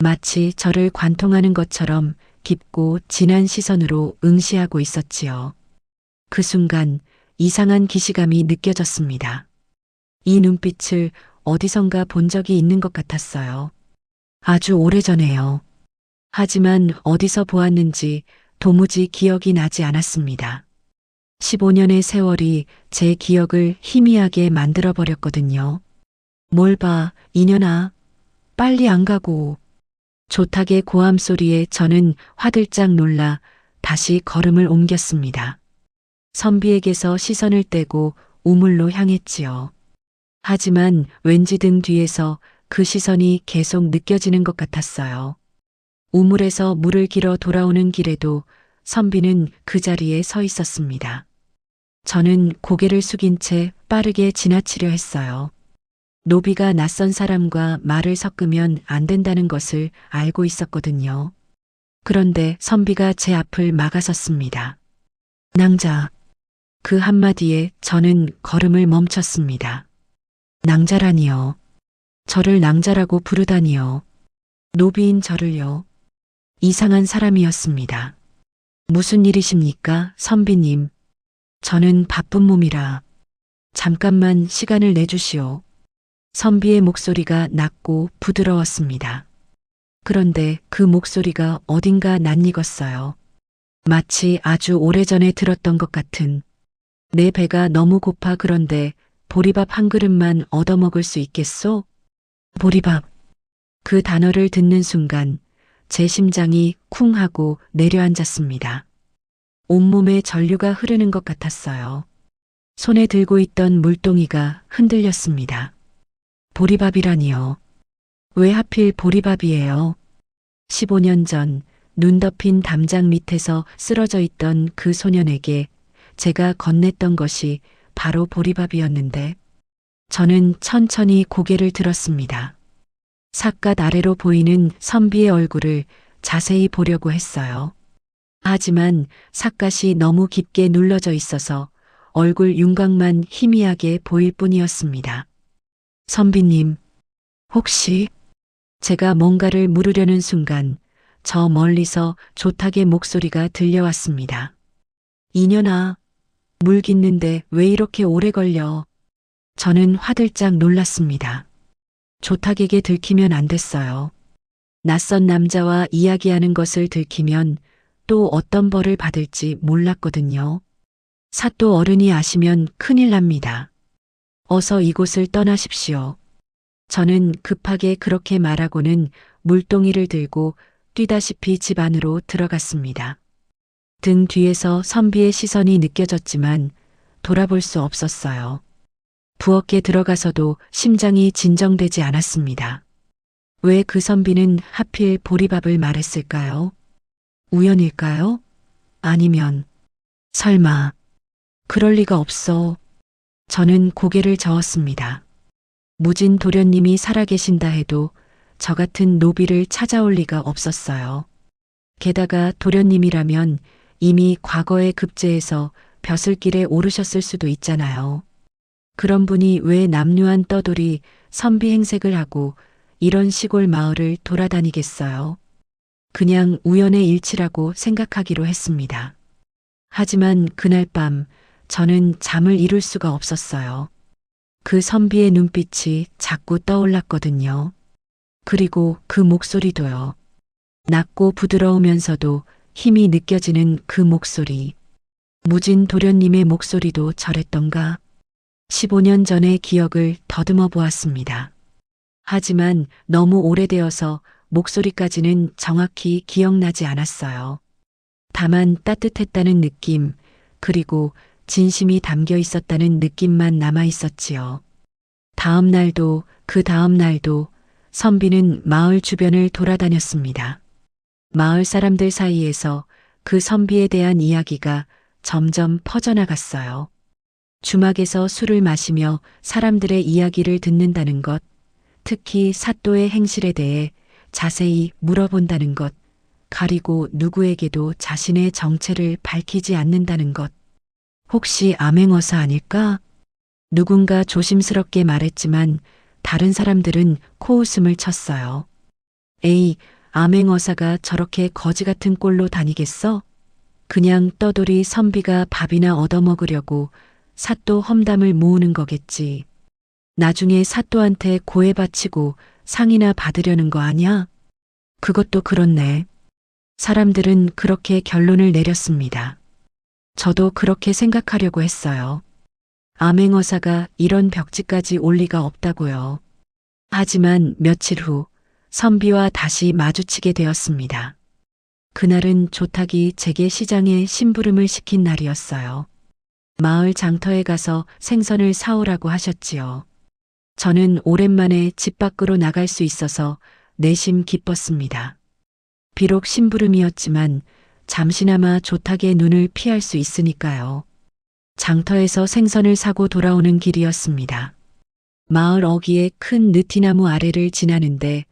마치 저를 관통하는 것처럼 깊고 진한 시선으로 응시하고 있었지요. 그 순간 이상한 기시감이 느껴졌습니다. 이 눈빛을 어디선가 본 적이 있는 것 같았어요. 아주 오래전에요. 하지만 어디서 보았는지 도무지 기억이 나지 않았습니다. 15년의 세월이 제 기억을 희미하게 만들어버렸거든요. 뭘 봐, 이년아. 빨리 안 가고. 조탁의 고함 소리에 저는 화들짝 놀라 다시 걸음을 옮겼습니다. 선비에게서 시선을 떼고 우물로 향했지요. 하지만 왠지 등 뒤에서 그 시선이 계속 느껴지는 것 같았어요. 우물에서 물을 길어 돌아오는 길에도 선비는 그 자리에 서 있었습니다. 저는 고개를 숙인 채 빠르게 지나치려 했어요. 노비가 낯선 사람과 말을 섞으면 안 된다는 것을 알고 있었거든요. 그런데 선비가 제 앞을 막아섰습니다. 낭자. 그 한마디에 저는 걸음을 멈췄습니다. 낭자라니요. 저를 낭자라고 부르다니요. 노비인 저를요. 이상한 사람이었습니다. 무슨 일이십니까, 선비님? 저는 바쁜 몸이라. 잠깐만 시간을 내주시오. 선비의 목소리가 낮고 부드러웠습니다. 그런데 그 목소리가 어딘가 낯익었어요. 마치 아주 오래전에 들었던 것 같은. 내 배가 너무 고파 그런데 보리밥 한 그릇만 얻어먹을 수 있겠소? 보리밥. 그 단어를 듣는 순간 제 심장이 쿵 하고 내려앉았습니다. 온몸에 전류가 흐르는 것 같았어요. 손에 들고 있던 물동이가 흔들렸습니다. 보리밥이라니요. 왜 하필 보리밥이에요? 15년 전 눈 덮인 담장 밑에서 쓰러져 있던 그 소년에게 제가 건넸던 것이 바로 보리밥이었는데 저는 천천히 고개를 들었습니다. 삿갓 아래로 보이는 선비의 얼굴을 자세히 보려고 했어요. 하지만 삿갓이 너무 깊게 눌러져 있어서 얼굴 윤곽만 희미하게 보일 뿐이었습니다. 선비님, 혹시 제가 뭔가를 물으려는 순간 저 멀리서 조탁의 목소리가 들려왔습니다. 이년아, 물 깃는데 왜 이렇게 오래 걸려? 저는 화들짝 놀랐습니다. 조탁에게 들키면 안 됐어요. 낯선 남자와 이야기하는 것을 들키면 또 어떤 벌을 받을지 몰랐거든요. 사또 어른이 아시면 큰일 납니다. 어서 이곳을 떠나십시오. 저는 급하게 그렇게 말하고는 물동이를 들고 뛰다시피 집 안으로 들어갔습니다. 등 뒤에서 선비의 시선이 느껴졌지만 돌아볼 수 없었어요. 부엌에 들어가서도 심장이 진정되지 않았습니다. 왜 그 선비는 하필 보리밥을 말했을까요? 우연일까요? 아니면 설마 그럴 리가 없어. 저는 고개를 저었습니다. 무진 도련님이 살아계신다 해도 저 같은 노비를 찾아올 리가 없었어요. 게다가 도련님이라면 이미 과거에 급제해서 벼슬길에 오르셨을 수도 있잖아요. 그런 분이 왜 남루한 떠돌이 선비 행색을 하고 이런 시골 마을을 돌아다니겠어요. 그냥 우연의 일치라고 생각하기로 했습니다. 하지만 그날 밤 저는 잠을 이룰 수가 없었어요. 그 선비의 눈빛이 자꾸 떠올랐거든요. 그리고 그 목소리도요. 낮고 부드러우면서도 힘이 느껴지는 그 목소리. 무진 도련님의 목소리도 저랬던가? 15년 전의 기억을 더듬어 보았습니다. 하지만 너무 오래되어서 목소리까지는 정확히 기억나지 않았어요. 다만 따뜻했다는 느낌, 그리고 진심이 담겨 있었다는 느낌만 남아 있었지요. 다음 날도 그 다음 날도 선비는 마을 주변을 돌아다녔습니다. 마을 사람들 사이에서 그 선비에 대한 이야기가 점점 퍼져나갔어요. 주막에서 술을 마시며 사람들의 이야기를 듣는다는 것, 특히 사또의 행실에 대해 자세히 물어본다는 것, 가리고 누구에게도 자신의 정체를 밝히지 않는다는 것. 혹시 암행어사 아닐까? 누군가 조심스럽게 말했지만 다른 사람들은 코웃음을 쳤어요. 에이, 암행어사가 저렇게 거지 같은 꼴로 다니겠어? 그냥 떠돌이 선비가 밥이나 얻어먹으려고 사또 험담을 모으는 거겠지. 나중에 사또한테 고해 바치고 상이나 받으려는 거 아냐? 그것도 그렇네. 사람들은 그렇게 결론을 내렸습니다. 저도 그렇게 생각하려고 했어요. 암행어사가 이런 벽지까지 올 리가 없다고요. 하지만 며칠 후 선비와 다시 마주치게 되었습니다. 그날은 조탁이 제게 시장에 심부름을 시킨 날이었어요. 마을 장터에 가서 생선을 사오라고 하셨지요. 저는 오랜만에 집 밖으로 나갈 수 있어서 내심 기뻤습니다. 비록 심부름이었지만 잠시나마 조탁의 눈을 피할 수 있으니까요. 장터에서 생선을 사고 돌아오는 길이었습니다. 마을 어귀의 큰 느티나무 아래를 지나는데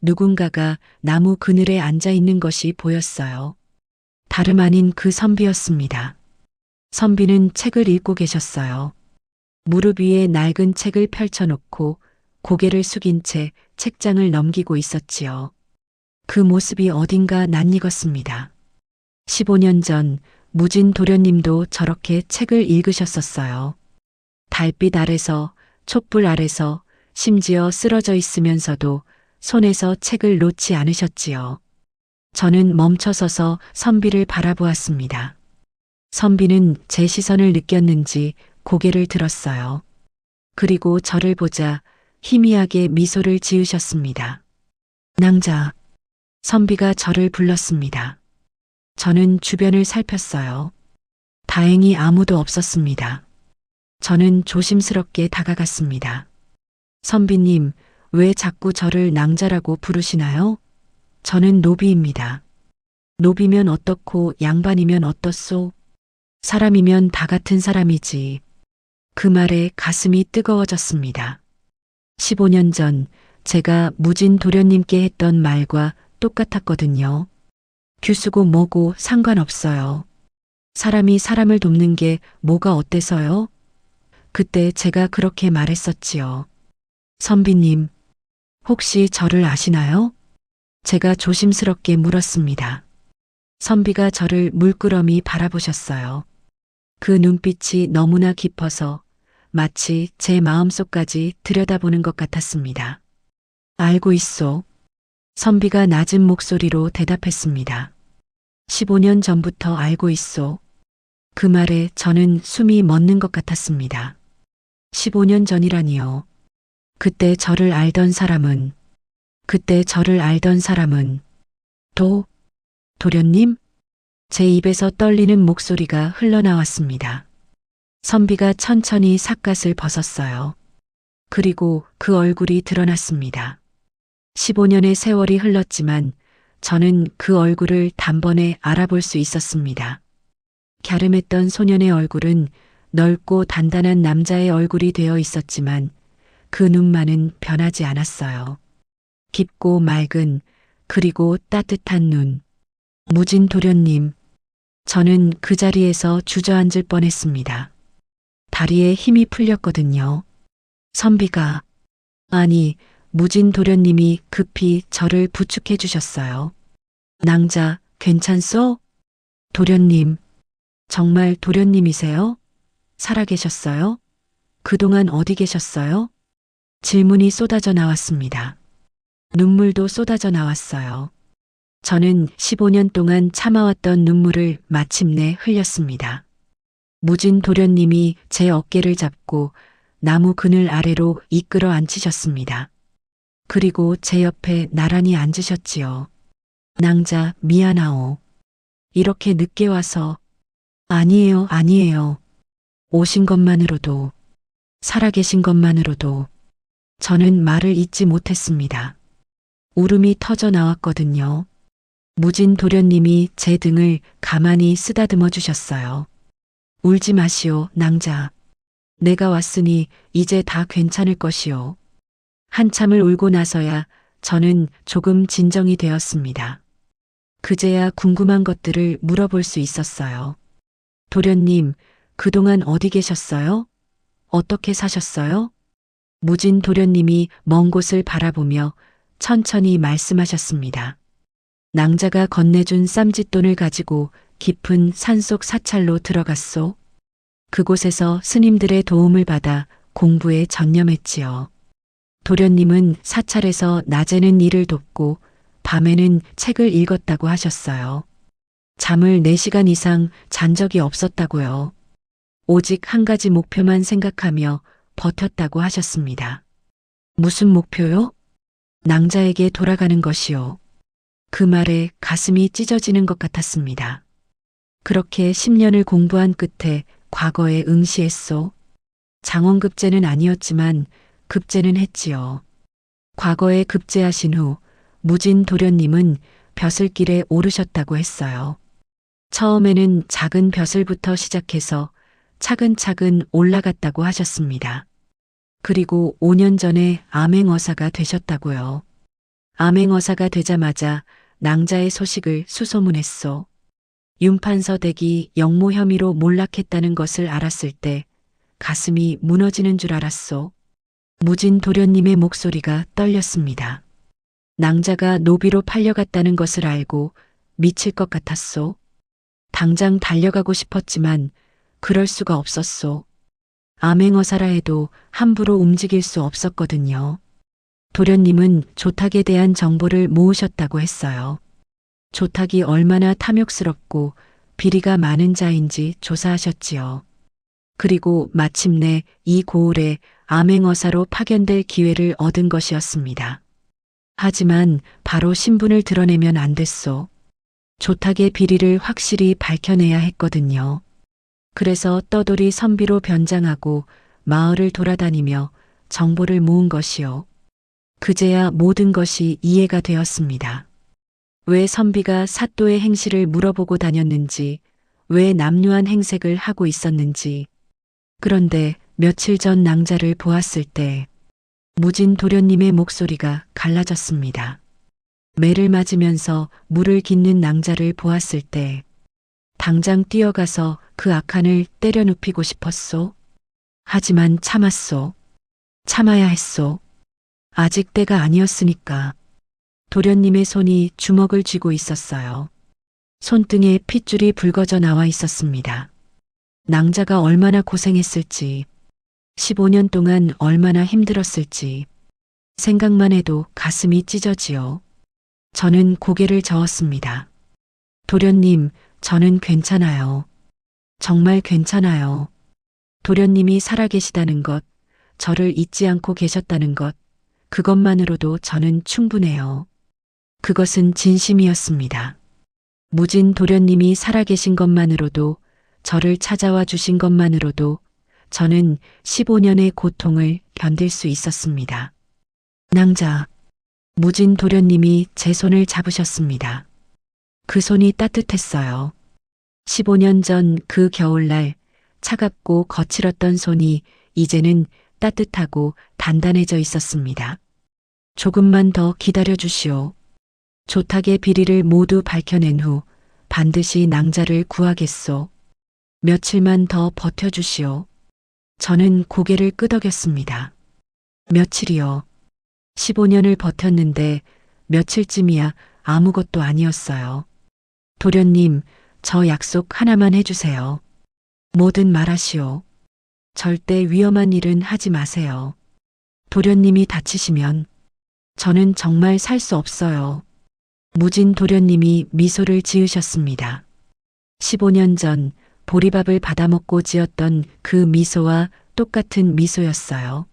누군가가 나무 그늘에 앉아 있는 것이 보였어요. 다름 아닌 그 선비였습니다. 선비는 책을 읽고 계셨어요. 무릎 위에 낡은 책을 펼쳐놓고 고개를 숙인 채 책장을 넘기고 있었지요. 그 모습이 어딘가 낯익었습니다. 15년 전 무진 도련님도 저렇게 책을 읽으셨었어요. 달빛 아래서, 촛불 아래서, 심지어 쓰러져 있으면서도 손에서 책을 놓지 않으셨지요. 저는 멈춰서서 선비를 바라보았습니다. 선비는 제 시선을 느꼈는지 고개를 들었어요. 그리고 저를 보자 희미하게 미소를 지으셨습니다. 낭자. 선비가 저를 불렀습니다. 저는 주변을 살폈어요. 다행히 아무도 없었습니다. 저는 조심스럽게 다가갔습니다. 선비님, 왜 자꾸 저를 낭자라고 부르시나요? 저는 노비입니다. 노비면 어떻고 양반이면 어떻소? 사람이면 다 같은 사람이지. 그 말에 가슴이 뜨거워졌습니다. 15년 전 제가 무진 도련님께 했던 말과 똑같았거든요. 규수고 뭐고 상관없어요. 사람이 사람을 돕는 게 뭐가 어때서요? 그때 제가 그렇게 말했었지요. 선비님, 혹시 저를 아시나요? 제가 조심스럽게 물었습니다. 선비가 저를 물끄러미 바라보셨어요. 그 눈빛이 너무나 깊어서 마치 제 마음속까지 들여다보는 것 같았습니다. 알고 있소. 선비가 낮은 목소리로 대답했습니다. 15년 전부터 알고 있소. 그 말에 저는 숨이 멎는 것 같았습니다. 15년 전이라니요. 그때 저를 알던 사람은 도련님? 제 입에서 떨리는 목소리가 흘러나왔습니다. 선비가 천천히 삿갓을 벗었어요. 그리고 그 얼굴이 드러났습니다. 15년의 세월이 흘렀지만 저는 그 얼굴을 단번에 알아볼 수 있었습니다. 갸름했던 소년의 얼굴은 넓고 단단한 남자의 얼굴이 되어 있었지만 그 눈만은 변하지 않았어요. 깊고 맑은 그리고 따뜻한 눈. 무진 도련님, 저는 그 자리에서 주저앉을 뻔했습니다. 다리에 힘이 풀렸거든요. 선비가, 아니, 무진 도련님이 급히 저를 부축해 주셨어요. 낭자, 괜찮소? 도련님, 정말 도련님이세요? 살아계셨어요? 그동안 어디 계셨어요? 질문이 쏟아져 나왔습니다. 눈물도 쏟아져 나왔어요. 저는 15년 동안 참아왔던 눈물을 마침내 흘렸습니다. 무진 도련님이 제 어깨를 잡고 나무 그늘 아래로 이끌어 앉히셨습니다. 그리고 제 옆에 나란히 앉으셨지요. 낭자, 미안하오. 이렇게 늦게 와서. 아니에요, 아니에요. 오신 것만으로도, 살아계신 것만으로도 저는 말을 잇지 못했습니다. 울음이 터져 나왔거든요. 무진 도련님이 제 등을 가만히 쓰다듬어 주셨어요. 울지 마시오, 낭자. 내가 왔으니 이제 다 괜찮을 것이오. 한참을 울고 나서야 저는 조금 진정이 되었습니다. 그제야 궁금한 것들을 물어볼 수 있었어요. 도련님, 그동안 어디 계셨어요? 어떻게 사셨어요? 무진 도련님이 먼 곳을 바라보며 천천히 말씀하셨습니다. 낭자가 건네준 쌈짓돈을 가지고 깊은 산속 사찰로 들어갔소. 그곳에서 스님들의 도움을 받아 공부에 전념했지요. 도련님은 사찰에서 낮에는 일을 돕고 밤에는 책을 읽었다고 하셨어요. 잠을 4시간 이상 잔 적이 없었다고요. 오직 한 가지 목표만 생각하며 버텼다고 하셨습니다. 무슨 목표요? 낭자에게 돌아가는 것이요. 그 말에 가슴이 찢어지는 것 같았습니다. 그렇게 10년을 공부한 끝에 과거에 응시했소. 장원급제는 아니었지만 급제는 했지요. 과거에 급제하신 후 무진 도련님은 벼슬길에 오르셨다고 했어요. 처음에는 작은 벼슬부터 시작해서 차근차근 올라갔다고 하셨습니다. 그리고 5년 전에 암행어사가 되셨다고요. 암행어사가 되자마자 낭자의 소식을 수소문했소. 윤판서 댁이 영모 혐의로 몰락했다는 것을 알았을 때 가슴이 무너지는 줄 알았소. 무진 도련님의 목소리가 떨렸습니다. 낭자가 노비로 팔려갔다는 것을 알고 미칠 것 같았소. 당장 달려가고 싶었지만 그럴 수가 없었소. 암행어사라 해도 함부로 움직일 수 없었거든요. 도련님은 조탁에 대한 정보를 모으셨다고 했어요. 조탁이 얼마나 탐욕스럽고 비리가 많은 자인지 조사하셨지요. 그리고 마침내 이 고을에 암행어사로 파견될 기회를 얻은 것이었습니다. 하지만 바로 신분을 드러내면 안 됐소. 조탁의 비리를 확실히 밝혀내야 했거든요. 그래서 떠돌이 선비로 변장하고 마을을 돌아다니며 정보를 모은 것이요. 그제야 모든 것이 이해가 되었습니다. 왜 선비가 사또의 행실을 물어보고 다녔는지, 왜 남루한 행색을 하고 있었는지. 그런데 며칠 전 낭자를 보았을 때 무진 도련님의 목소리가 갈라졌습니다. 매를 맞으면서 물을 깃는 낭자를 보았을 때 당장 뛰어가서 그 악한을 때려 눕히고 싶었소. 하지만 참았소. 참아야 했소. 아직 때가 아니었으니까. 도련님의 손이 주먹을 쥐고 있었어요. 손등에 핏줄이 붉어져 나와 있었습니다. 낭자가 얼마나 고생했을지, 15년 동안 얼마나 힘들었을지, 생각만 해도 가슴이 찢어지요. 저는 고개를 저었습니다. 도련님, 저는 괜찮아요. 정말 괜찮아요. 도련님이 살아계시다는 것, 저를 잊지 않고 계셨다는 것, 그것만으로도 저는 충분해요. 그것은 진심이었습니다. 무진 도련님이 살아계신 것만으로도, 저를 찾아와 주신 것만으로도 저는 15년의 고통을 견딜 수 있었습니다. 낭자, 무진 도련님이 제 손을 잡으셨습니다. 그 손이 따뜻했어요. 15년 전 그 겨울날 차갑고 거칠었던 손이 이제는 따뜻하고 단단해져 있었습니다. 조금만 더 기다려 주시오. 조탁의 비리를 모두 밝혀낸 후 반드시 낭자를 구하겠소. 며칠만 더 버텨주시오. 저는 고개를 끄덕였습니다. 며칠이요. 15년을 버텼는데 며칠쯤이야 아무것도 아니었어요. 도련님, 저 약속 하나만 해주세요. 뭐든 말하시오. 절대 위험한 일은 하지 마세요. 도련님이 다치시면 저는 정말 살 수 없어요. 무진 도련님이 미소를 지으셨습니다. 15년 전 보리밥을 받아먹고 지었던 그 미소와 똑같은 미소였어요.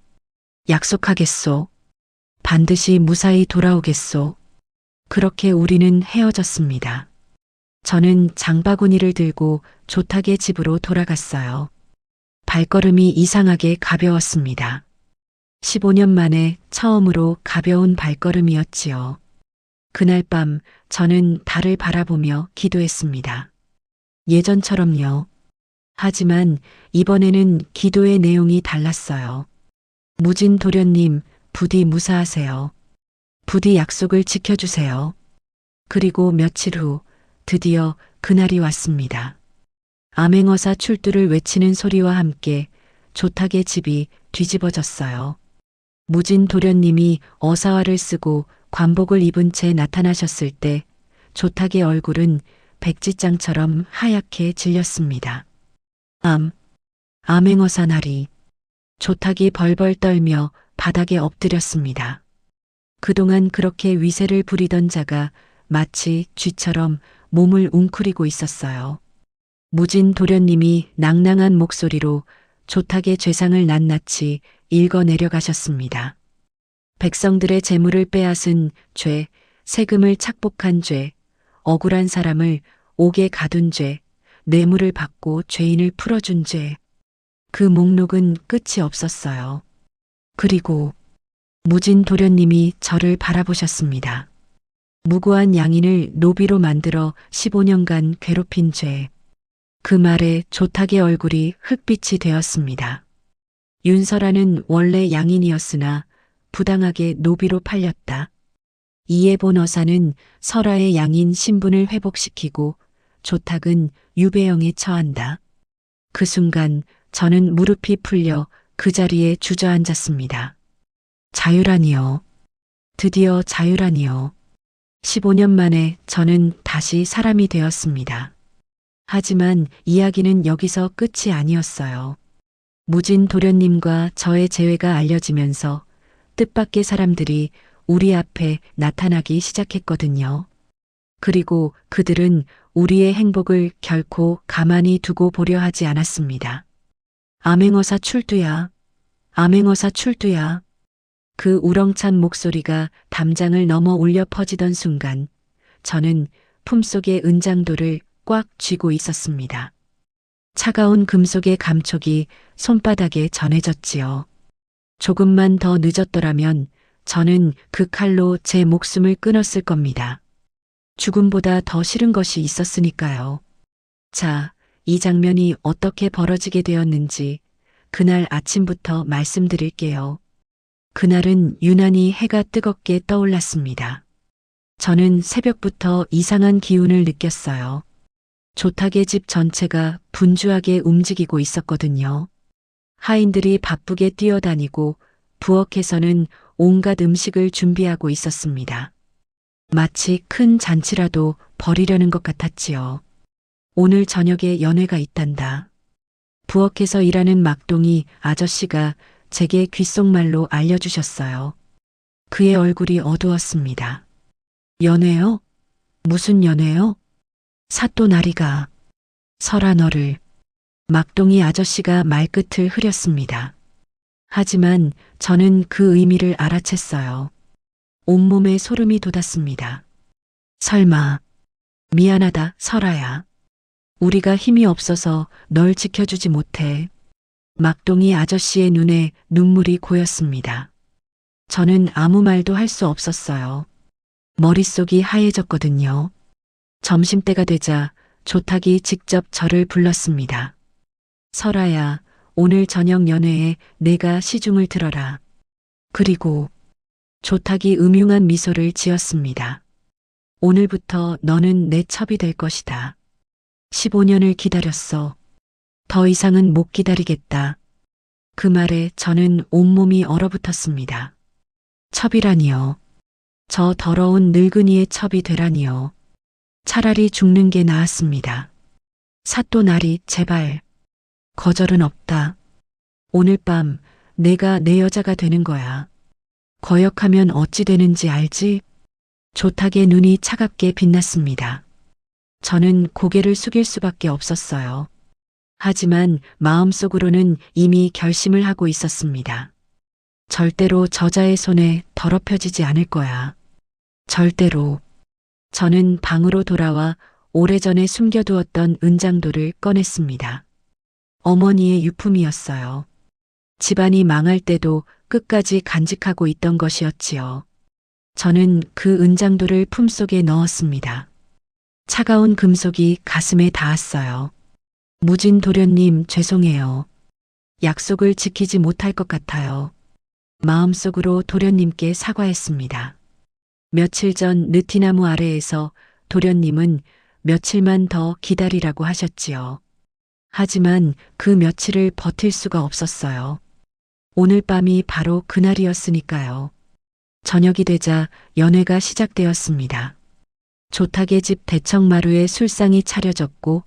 약속하겠소. 반드시 무사히 돌아오겠소. 그렇게 우리는 헤어졌습니다. 저는 장바구니를 들고 조탁의 집으로 돌아갔어요. 발걸음이 이상하게 가벼웠습니다. 15년 만에 처음으로 가벼운 발걸음이었지요. 그날 밤 저는 달을 바라보며 기도했습니다. 예전처럼요. 하지만 이번에는 기도의 내용이 달랐어요. 무진 도련님, 부디 무사하세요. 부디 약속을 지켜주세요. 그리고 며칠 후 드디어 그날이 왔습니다. 암행어사 출두를 외치는 소리와 함께 조탁의 집이 뒤집어졌어요. 무진 도련님이 어사화를 쓰고 관복을 입은 채 나타나셨을 때 조탁의 얼굴은 백지장처럼 하얗게 질렸습니다. 암행어사 날이. 조탁이 벌벌 떨며 바닥에 엎드렸습니다. 그동안 그렇게 위세를 부리던 자가 마치 쥐처럼 몸을 웅크리고 있었어요. 무진 도련님이 낭낭한 목소리로 조탁의 죄상을 낱낱이 읽어내려 가셨습니다. 백성들의 재물을 빼앗은 죄, 세금을 착복한 죄, 억울한 사람을 옥에 가둔 죄, 뇌물을 받고 죄인을 풀어준 죄. 그 목록은 끝이 없었어요. 그리고 무진 도련님이 저를 바라보셨습니다. 무고한 양인을 노비로 만들어 15년간 괴롭힌 죄. 그 말에 조탁의 얼굴이 흑빛이 되었습니다. 윤설아는 원래 양인이었으나 부당하게 노비로 팔렸다. 이에 본 어사는 설아의 양인 신분을 회복시키고 조탁은 유배형에 처한다. 그 순간 저는 무릎이 풀려 그 자리에 주저앉았습니다. 자유라니요. 드디어 자유라니요. 15년 만에 저는 다시 사람이 되었습니다. 하지만 이야기는 여기서 끝이 아니었어요. 무진 도련님과 저의 재회가 알려지면서 뜻밖의 사람들이 우리 앞에 나타나기 시작했거든요. 그리고 그들은 우리의 행복을 결코 가만히 두고 보려 하지 않았습니다. 암행어사 출두야. 암행어사 출두야. 그 우렁찬 목소리가 담장을 넘어 울려 퍼지던 순간 저는 품속의 은장도를 꽉 쥐고 있었습니다. 차가운 금속의 감촉이 손바닥에 전해졌지요. 조금만 더 늦었더라면 저는 그 칼로 제 목숨을 끊었을 겁니다. 죽음보다 더 싫은 것이 있었으니까요. 자, 이 장면이 어떻게 벌어지게 되었는지 그날 아침부터 말씀드릴게요. 그날은 유난히 해가 뜨겁게 떠올랐습니다. 저는 새벽부터 이상한 기운을 느꼈어요. 조탁의 집 전체가 분주하게 움직이고 있었거든요. 하인들이 바쁘게 뛰어다니고 부엌에서는 온갖 음식을 준비하고 있었습니다. 마치 큰 잔치라도 벌이려는 것 같았지요. 오늘 저녁에 연회가 있단다. 부엌에서 일하는 막동이 아저씨가 제게 귓속말로 알려주셨어요. 그의 얼굴이 어두웠습니다. 연회요? 무슨 연회요? 사또 나리가. 설아 너를. 막동이 아저씨가 말끝을 흐렸습니다. 하지만 저는 그 의미를 알아챘어요. 온몸에 소름이 돋았습니다. 설마. 미안하다, 설아야. 우리가 힘이 없어서 널 지켜주지 못해. 막동이 아저씨의 눈에 눈물이 고였습니다. 저는 아무 말도 할 수 없었어요. 머릿속이 하얘졌거든요. 점심때가 되자 조탁이 직접 저를 불렀습니다. 설아야, 오늘 저녁 연회에 내가 시중을 들어라. 그리고 조탁이 음흉한 미소를 지었습니다. 오늘부터 너는 내 첩이 될 것이다. 15년을 기다렸어. 더 이상은 못 기다리겠다. 그 말에 저는 온몸이 얼어붙었습니다. 첩이라니요. 저 더러운 늙은이의 첩이 되라니요. 차라리 죽는 게 나았습니다. 사또 나리, 제발. 거절은 없다. 오늘 밤 내가 내 여자가 되는 거야. 거역하면 어찌 되는지 알지? 조탁의 눈이 차갑게 빛났습니다. 저는 고개를 숙일 수밖에 없었어요. 하지만 마음속으로는 이미 결심을 하고 있었습니다. 절대로 저자의 손에 더럽혀지지 않을 거야. 절대로. 저는 방으로 돌아와 오래전에 숨겨두었던 은장도를 꺼냈습니다. 어머니의 유품이었어요. 집안이 망할 때도 끝까지 간직하고 있던 것이었지요. 저는 그 은장도를 품속에 넣었습니다. 차가운 금속이 가슴에 닿았어요. 무진 도련님, 죄송해요. 약속을 지키지 못할 것 같아요. 마음속으로 도련님께 사과했습니다. 며칠 전 느티나무 아래에서 도련님은 며칠만 더 기다리라고 하셨지요. 하지만 그 며칠을 버틸 수가 없었어요. 오늘 밤이 바로 그날이었으니까요. 저녁이 되자 연회가 시작되었습니다. 조탁의 집 대청마루에 술상이 차려졌고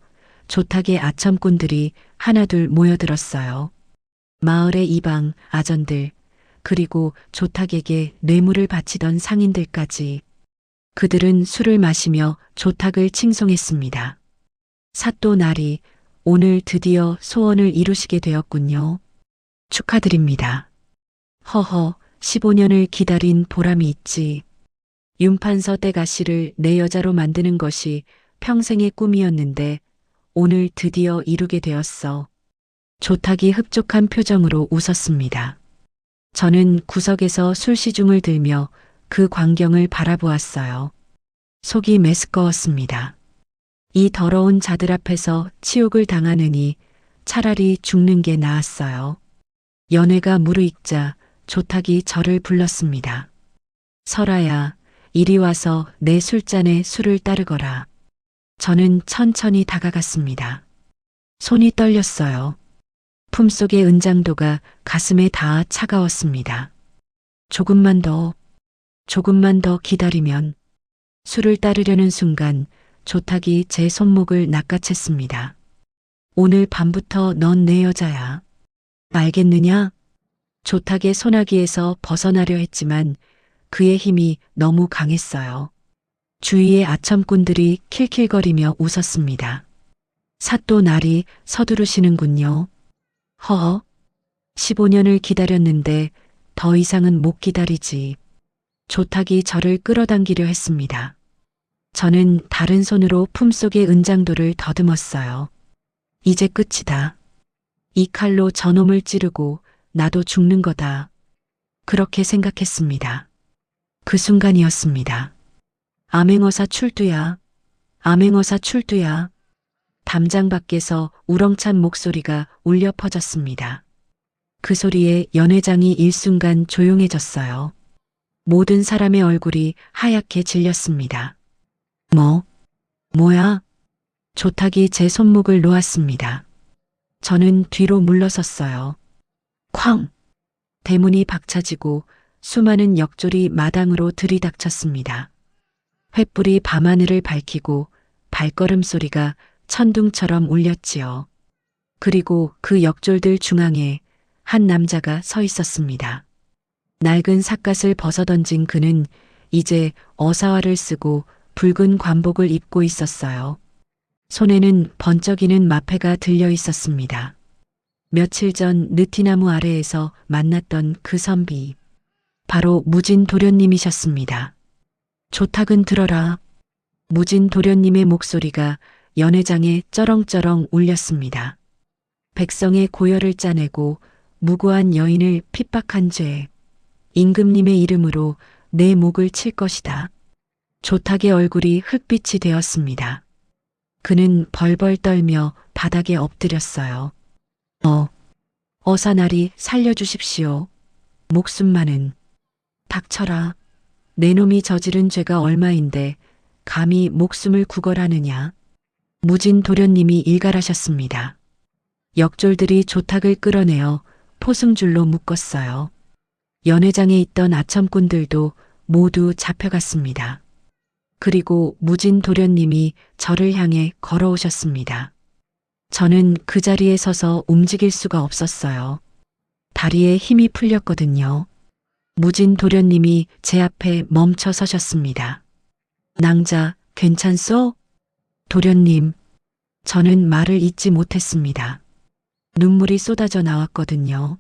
조탁의 아첨꾼들이 하나둘 모여들었어요. 마을의 이방, 아전들, 그리고 조탁에게 뇌물을 바치던 상인들까지. 그들은 술을 마시며 조탁을 칭송했습니다. 사또 나리, 오늘 드디어 소원을 이루시게 되었군요. 축하드립니다. 허허, 15년을 기다린 보람이 있지. 윤판서 떼가시를 내 여자로 만드는 것이 평생의 꿈이었는데 오늘 드디어 이루게 되었어. 조탁이 흡족한 표정으로 웃었습니다. 저는 구석에서 술시중을 들며 그 광경을 바라보았어요. 속이 메스꺼웠습니다. 이 더러운 자들 앞에서 치욕을 당하느니 차라리 죽는 게 나았어요. 연회가 무르익자 조탁이 저를 불렀습니다. 설아야, 이리 와서 내 술잔에 술을 따르거라. 저는 천천히 다가갔습니다. 손이 떨렸어요. 품속의 은장도가 가슴에 닿아 차가웠습니다. 조금만 더 기다리면. 술을 따르려는 순간 조탁이 제 손목을 낚아챘습니다. 오늘 밤부터 넌 내 여자야. 알겠느냐? 조탁의 소나기에서 벗어나려 했지만 그의 힘이 너무 강했어요. 주위의 아첨꾼들이 킬킬거리며 웃었습니다. 사또 나리, 서두르시는군요. 허허, 15년을 기다렸는데 더 이상은 못 기다리지. 조탁이 저를 끌어당기려 했습니다. 저는 다른 손으로 품속의 은장도를 더듬었어요. 이제 끝이다. 이 칼로 저놈을 찌르고 나도 죽는 거다. 그렇게 생각했습니다. 그 순간이었습니다. 암행어사 출두야. 암행어사 출두야. 담장 밖에서 우렁찬 목소리가 울려 퍼졌습니다. 그 소리에 연회장이 일순간 조용해졌어요. 모든 사람의 얼굴이 하얗게 질렸습니다. 뭐야? 조탁이 제 손목을 놓았습니다. 저는 뒤로 물러섰어요. 쾅! 대문이 박차지고 수많은 역졸이 마당으로 들이닥쳤습니다. 횃불이 밤하늘을 밝히고 발걸음 소리가 천둥처럼 울렸지요. 그리고 그 역졸들 중앙에 한 남자가 서 있었습니다. 낡은 삿갓을 벗어던진 그는 이제 어사화를 쓰고 붉은 관복을 입고 있었어요. 손에는 번쩍이는 마패가 들려 있었습니다. 며칠 전 느티나무 아래에서 만났던 그 선비. 바로 무진 도련님이셨습니다. 조탁은 들어라. 무진 도련님의 목소리가 연회장에 쩌렁쩌렁 울렸습니다. 백성의 고열을 짜내고 무고한 여인을 핍박한 죄. 임금님의 이름으로 내 목을 칠 것이다. 조탁의 얼굴이 흙빛이 되었습니다. 그는 벌벌 떨며 바닥에 엎드렸어요. 어사나리 살려주십시오. 목숨만은. 닥쳐라. 내 놈이 저지른 죄가 얼마인데 감히 목숨을 구걸하느냐. 무진 도련님이 일갈하셨습니다. 역졸들이 조탁을 끌어내어 포승줄로 묶었어요. 연회장에 있던 아첨꾼들도 모두 잡혀갔습니다. 그리고 무진 도련님이 저를 향해 걸어오셨습니다. 저는 그 자리에 서서 움직일 수가 없었어요. 다리에 힘이 풀렸거든요. 무진 도련님이 제 앞에 멈춰 서셨습니다. 낭자, 괜찮소? 도련님, 저는 말을 잇지 못했습니다. 눈물이 쏟아져 나왔거든요.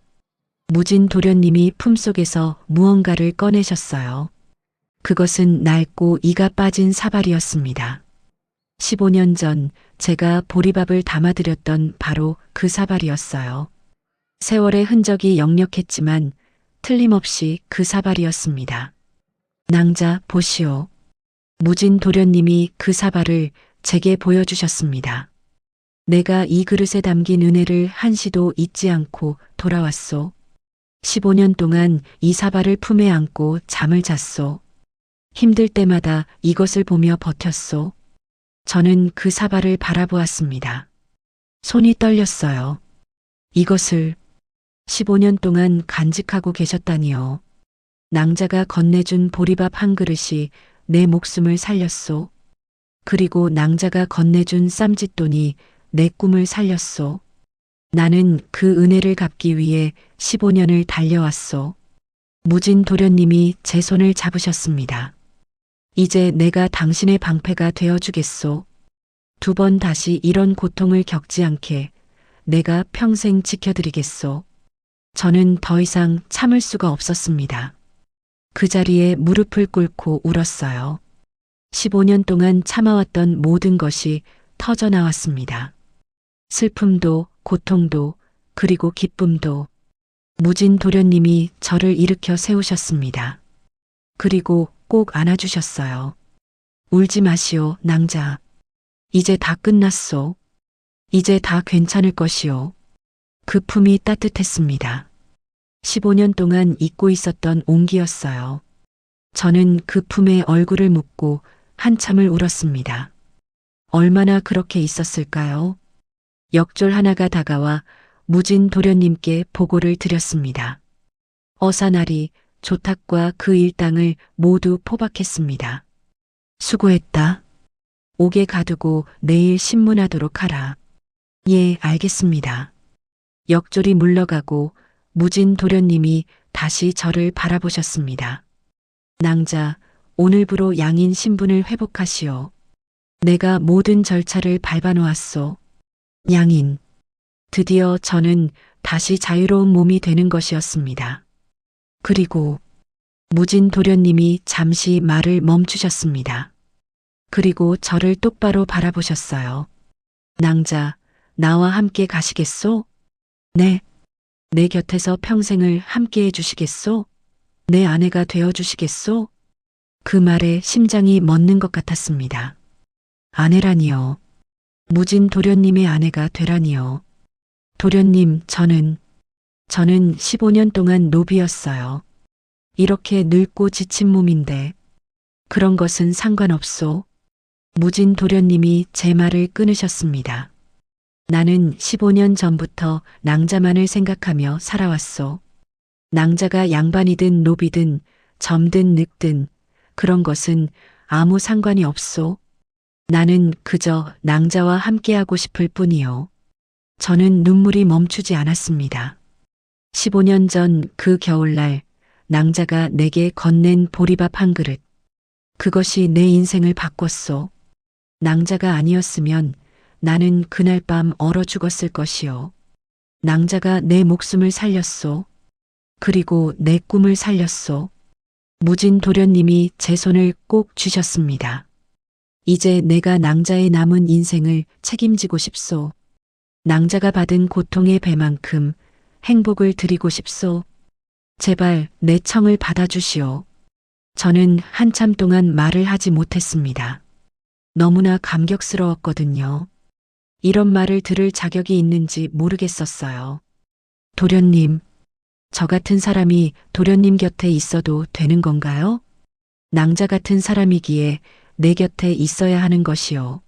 무진 도련님이 품속에서 무언가를 꺼내셨어요. 그것은 낡고 이가 빠진 사발이었습니다. 15년 전 제가 보리밥을 담아드렸던 바로 그 사발이었어요. 세월의 흔적이 역력했지만 틀림없이 그 사발이었습니다. 낭자, 보시오. 무진 도련님이 그 사발을 제게 보여주셨습니다. 내가 이 그릇에 담긴 은혜를 한시도 잊지 않고 돌아왔소. 15년 동안 이 사발을 품에 안고 잠을 잤소. 힘들 때마다 이것을 보며 버텼소. 저는 그 사발을 바라보았습니다. 손이 떨렸어요. 이것을 15년 동안 간직하고 계셨다니요. 낭자가 건네준 보리밥 한 그릇이 내 목숨을 살렸소. 그리고 낭자가 건네준 쌈짓돈이 내 꿈을 살렸소. 나는 그 은혜를 갚기 위해 15년을 달려왔소. 무진 도련님이 제 손을 잡으셨습니다. 이제 내가 당신의 방패가 되어주겠소. 2번 다시 이런 고통을 겪지 않게 내가 평생 지켜드리겠소. 저는 더 이상 참을 수가 없었습니다. 그 자리에 무릎을 꿇고 울었어요. 15년 동안 참아왔던 모든 것이 터져 나왔습니다. 슬픔도 고통도 그리고 기쁨도. 무진 도련님이 저를 일으켜 세우셨습니다. 그리고 꼭 안아주셨어요. 울지 마시오, 낭자. 이제 다 끝났소. 이제 다 괜찮을 것이오. 그 품이 따뜻했습니다. 15년 동안 잊고 있었던 온기였어요. 저는 그 품에 얼굴을 묻고 한참을 울었습니다. 얼마나 그렇게 있었을까요? 역졸 하나가 다가와 무진 도련님께 보고를 드렸습니다. 어사나리, 조탁과 그 일당을 모두 포박했습니다. 수고했다. 옥에 가두고 내일 신문하도록 하라. 예, 알겠습니다. 역졸이 물러가고 무진 도련님이 다시 저를 바라보셨습니다. 낭자, 오늘부로 양인 신분을 회복하시오. 내가 모든 절차를 밟아놓았소. 양인. 드디어 저는 다시 자유로운 몸이 되는 것이었습니다. 그리고 무진 도련님이 잠시 말을 멈추셨습니다. 그리고 저를 똑바로 바라보셨어요. 낭자, 나와 함께 가시겠소? 네. 내 곁에서 평생을 함께 해주시겠소? 내 아내가 되어주시겠소? 그 말에 심장이 멎는 것 같았습니다. 아내라니요. 무진 도련님의 아내가 되라니요. 도련님, 저는 15년 동안 노비였어요. 이렇게 늙고 지친 몸인데 그런 것은 상관없소. 무진 도련님이 제 말을 끊으셨습니다. 나는 15년 전부터 낭자만을 생각하며 살아왔소. 낭자가 양반이든 노비든 점든 늑든 그런 것은 아무 상관이 없소. 나는 그저 낭자와 함께하고 싶을 뿐이요. 저는 눈물이 멈추지 않았습니다. 15년 전 그 겨울날 낭자가 내게 건넨 보리밥 한 그릇. 그것이 내 인생을 바꿨소. 낭자가 아니었으면 나는 그날 밤 얼어 죽었을 것이요. 낭자가 내 목숨을 살렸소. 그리고 내 꿈을 살렸소. 무진 도련님이 제 손을 꼭 쥐셨습니다. 이제 내가 낭자의 남은 인생을 책임지고 싶소. 낭자가 받은 고통의 배만큼 행복을 드리고 싶소. 제발 내 청을 받아주시오. 저는 한참 동안 말을 하지 못했습니다. 너무나 감격스러웠거든요. 이런 말을 들을 자격이 있는지 모르겠었어요. 도련님, 저 같은 사람이 도련님 곁에 있어도 되는 건가요? 낭자 같은 사람이기에 내 곁에 있어야 하는 것이요.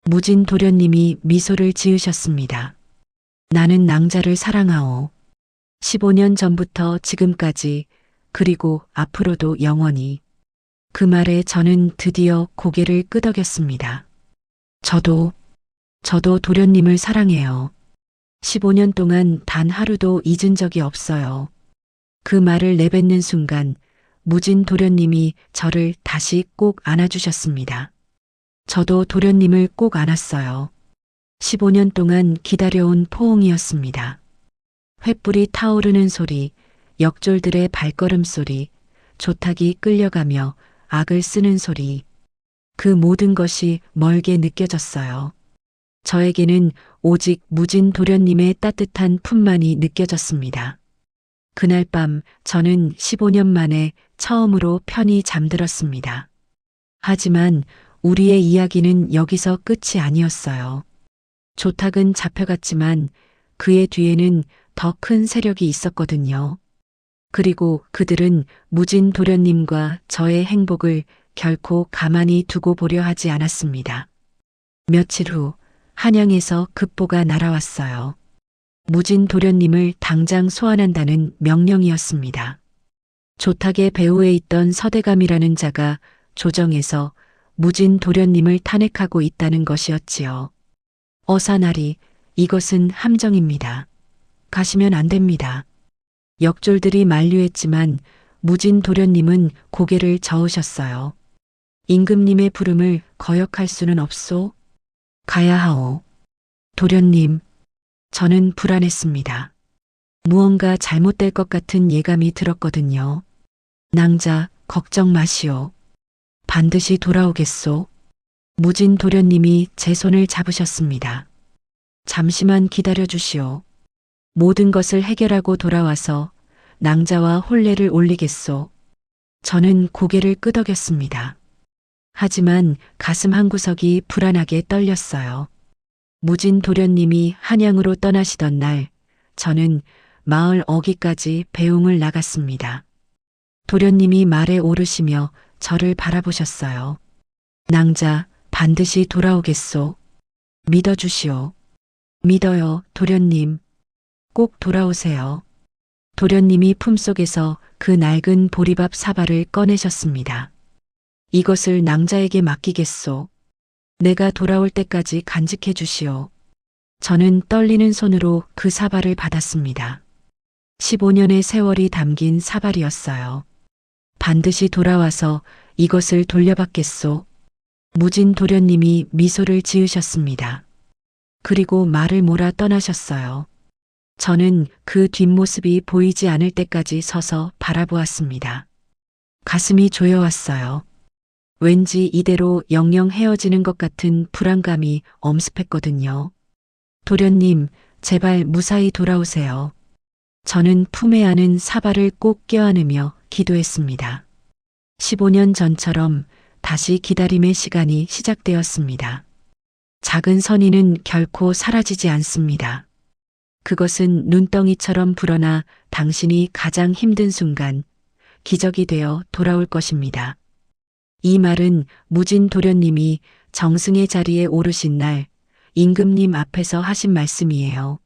무진 도련님이 미소를 지으셨습니다. 나는 낭자를 사랑하오. 15년 전부터 지금까지 그리고 앞으로도 영원히. 그 말에 저는 드디어 고개를 끄덕였습니다. 저도 도련님을 사랑해요. 15년 동안 단 하루도 잊은 적이 없어요. 그 말을 내뱉는 순간 무진 도련님이 저를 다시 꼭 안아주셨습니다. 저도 도련님을 꼭 안았어요. 15년 동안 기다려온 포옹이었습니다. 횃불이 타오르는 소리, 역졸들의 발걸음 소리, 조탁이 끌려가며 악을 쓰는 소리. 그 모든 것이 멀게 느껴졌어요. 저에게는 오직 무진 도련님의 따뜻한 품만이 느껴졌습니다. 그날 밤 저는 15년 만에 처음으로 편히 잠들었습니다. 하지만 우리의 이야기는 여기서 끝이 아니었어요. 조탁은 잡혀갔지만 그의 뒤에는 더 큰 세력이 있었거든요. 그리고 그들은 무진 도련님과 저의 행복을 결코 가만히 두고 보려 하지 않았습니다. 며칠 후 한양에서 급보가 날아왔어요. 무진 도련님을 당장 소환한다는 명령이었습니다. 조탁의 배후에 있던 서대감이라는 자가 조정에서 무진 도련님을 탄핵하고 있다는 것이었지요. 어사나리, 이것은 함정입니다. 가시면 안 됩니다. 역졸들이 만류했지만 무진 도련님은 고개를 저으셨어요. 임금님의 부름을 거역할 수는 없소. 가야 하오. 도련님, 저는 불안했습니다. 무언가 잘못될 것 같은 예감이 들었거든요. 낭자, 걱정 마시오. 반드시 돌아오겠소. 무진 도련님이 제 손을 잡으셨습니다. 잠시만 기다려 주시오. 모든 것을 해결하고 돌아와서 낭자와 혼례를 올리겠소. 저는 고개를 끄덕였습니다. 하지만 가슴 한구석이 불안하게 떨렸어요. 무진 도련님이 한양으로 떠나시던 날, 저는 마을 어귀까지 배웅을 나갔습니다. 도련님이 말에 오르시며 저를 바라보셨어요. 낭자, 반드시 돌아오겠소. 믿어주시오. 믿어요, 도련님. 꼭 돌아오세요. 도련님이 품속에서 그 낡은 보리밥 사발을 꺼내셨습니다. 이것을 낭자에게 맡기겠소. 내가 돌아올 때까지 간직해 주시오. 저는 떨리는 손으로 그 사발을 받았습니다. 15년의 세월이 담긴 사발이었어요. 반드시 돌아와서 이것을 돌려받겠소. 무진 도련님이 미소를 지으셨습니다. 그리고 말을 몰아 떠나셨어요. 저는 그 뒷모습이 보이지 않을 때까지 서서 바라보았습니다. 가슴이 조여왔어요. 왠지 이대로 영영 헤어지는 것 같은 불안감이 엄습했거든요. 도련님, 제발 무사히 돌아오세요. 저는 품에 안은 사발을 꼭 껴안으며 기도했습니다. 15년 전처럼 다시 기다림의 시간이 시작되었습니다. 작은 선의는 결코 사라지지 않습니다. 그것은 눈덩이처럼 불어나 당신이 가장 힘든 순간 기적이 되어 돌아올 것입니다. 이 말은 무진 도련님이 정승의 자리에 오르신 날 임금님 앞에서 하신 말씀이에요.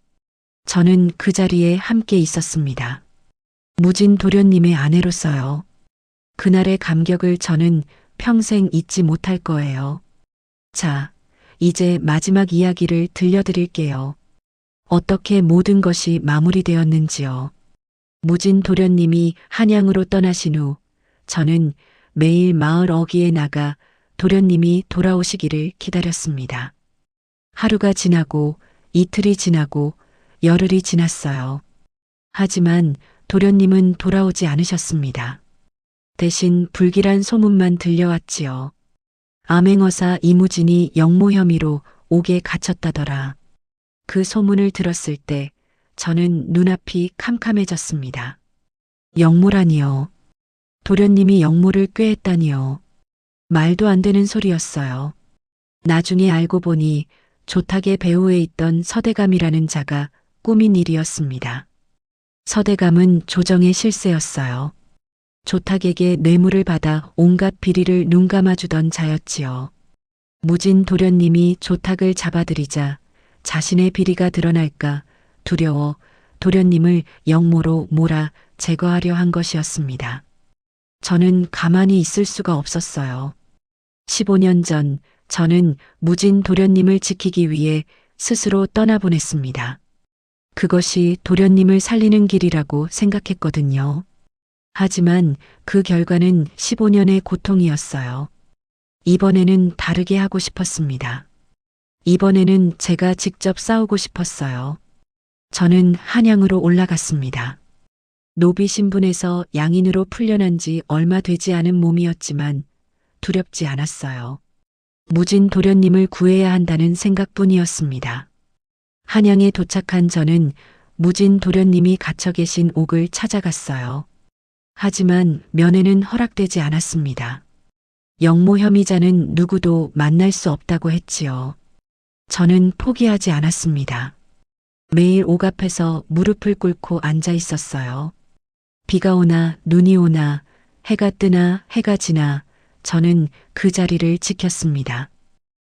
저는 그 자리에 함께 있었습니다. 무진 도련님의 아내로서요. 그날의 감격을 저는 평생 잊지 못할 거예요. 자, 이제 마지막 이야기를 들려드릴게요. 어떻게 모든 것이 마무리되었는지요. 무진 도련님이 한양으로 떠나신 후 저는 매일 마을 어귀에 나가 도련님이 돌아오시기를 기다렸습니다. 하루가 지나고 이틀이 지나고 열흘이 지났어요. 하지만 도련님은 돌아오지 않으셨습니다. 대신 불길한 소문만 들려왔지요. 암행어사 이무진이 영모 혐의로 옥에 갇혔다더라. 그 소문을 들었을 때 저는 눈앞이 캄캄해졌습니다. 영모라니요. 도련님이 영모를 꾀했다니요. 말도 안 되는 소리였어요. 나중에 알고 보니 조탁의 배후에 있던 서대감이라는 자가 꾸민 일이었습니다. 서대감은 조정의 실세였어요. 조탁에게 뇌물을 받아 온갖 비리를 눈감아주던 자였지요. 무진 도련님이 조탁을 잡아들이자 자신의 비리가 드러날까 두려워 도련님을 영모로 몰아 제거하려 한 것이었습니다. 저는 가만히 있을 수가 없었어요. 15년 전 저는 무진 도련님을 지키기 위해 스스로 떠나보냈습니다. 그것이 도련님을 살리는 길이라고 생각했거든요. 하지만 그 결과는 15년의 고통이었어요. 이번에는 다르게 하고 싶었습니다. 이번에는 제가 직접 싸우고 싶었어요. 저는 한양으로 올라갔습니다. 노비 신분에서 양인으로 풀려난 지 얼마 되지 않은 몸이었지만 두렵지 않았어요. 무진 도련님을 구해야 한다는 생각뿐이었습니다. 한양에 도착한 저는 무진 도련님이 갇혀 계신 옥을 찾아갔어요. 하지만 면회는 허락되지 않았습니다. 영모 혐의자는 누구도 만날 수 없다고 했지요. 저는 포기하지 않았습니다. 매일 옥 앞에서 무릎을 꿇고 앉아 있었어요. 비가 오나 눈이 오나 해가 뜨나 해가 지나 저는 그 자리를 지켰습니다.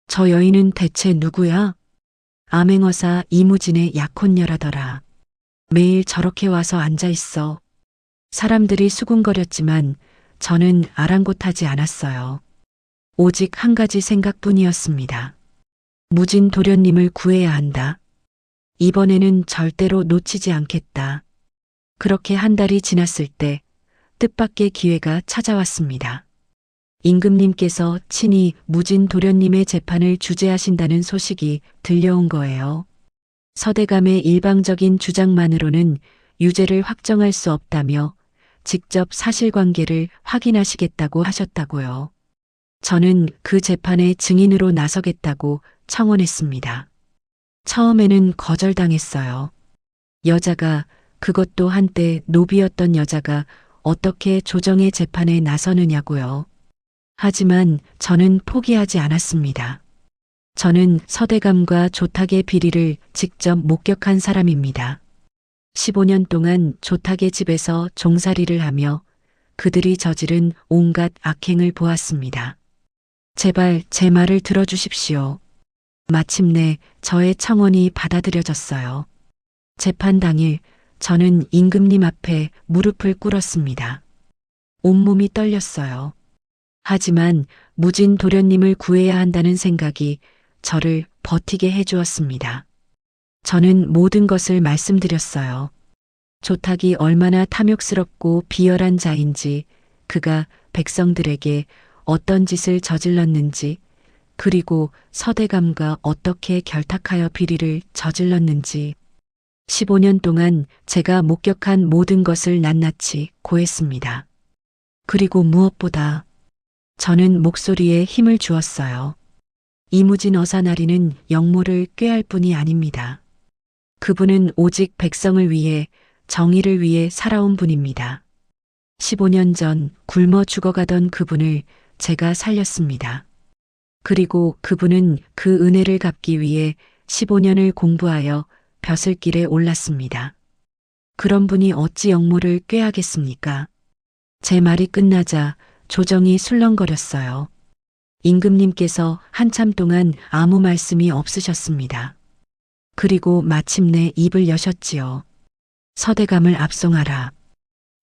저 여인은 대체 누구야? 암행어사 이무진의 약혼녀라더라. 매일 저렇게 와서 앉아 있어. 사람들이 수군거렸지만 저는 아랑곳하지 않았어요. 오직 한 가지 생각뿐이었습니다. 무진 도련님을 구해야 한다. 이번에는 절대로 놓치지 않겠다. 그렇게 한 달이 지났을 때 뜻밖의 기회가 찾아왔습니다. 임금님께서 친히 무진 도련님의 재판을 주재하신다는 소식이 들려온 거예요. 서대감의 일방적인 주장만으로는 유죄를 확정할 수 없다며 직접 사실관계를 확인하시겠다고 하셨다고요. 저는 그 재판에 증인으로 나서겠다고 청원했습니다. 처음에는 거절당했어요. 여자가, 그것도 한때 노비였던 여자가 어떻게 조정의 재판에 나서느냐고요. 하지만 저는 포기하지 않았습니다. 저는 서대감과 조탁의 비리를 직접 목격한 사람입니다. 15년 동안 조탁의 집에서 종살이를 하며 그들이 저지른 온갖 악행을 보았습니다. 제발 제 말을 들어주십시오. 마침내 저의 청원이 받아들여졌어요. 재판 당일 저는 임금님 앞에 무릎을 꿇었습니다. 온몸이 떨렸어요. 하지만 무진 도련님을 구해야 한다는 생각이 저를 버티게 해주었습니다. 저는 모든 것을 말씀드렸어요. 조탁이 얼마나 탐욕스럽고 비열한 자인지, 그가 백성들에게 어떤 짓을 저질렀는지, 그리고 서대감과 어떻게 결탁하여 비리를 저질렀는지, 15년 동안 제가 목격한 모든 것을 낱낱이 고했습니다. 그리고 무엇보다 저는 목소리에 힘을 주었어요. 이무진 어사나리는 영모를 꾀할 뿐이 아닙니다. 그분은 오직 백성을 위해, 정의를 위해 살아온 분입니다. 15년 전 굶어 죽어가던 그분을 제가 살렸습니다. 그리고 그분은 그 은혜를 갚기 위해 15년을 공부하여 벼슬길에 올랐습니다. 그런 분이 어찌 영모를 꾀하겠습니까? 제 말이 끝나자 조정이 술렁거렸어요. 임금님께서 한참 동안 아무 말씀이 없으셨습니다. 그리고 마침내 입을 여셨지요. 서대감을 압송하라.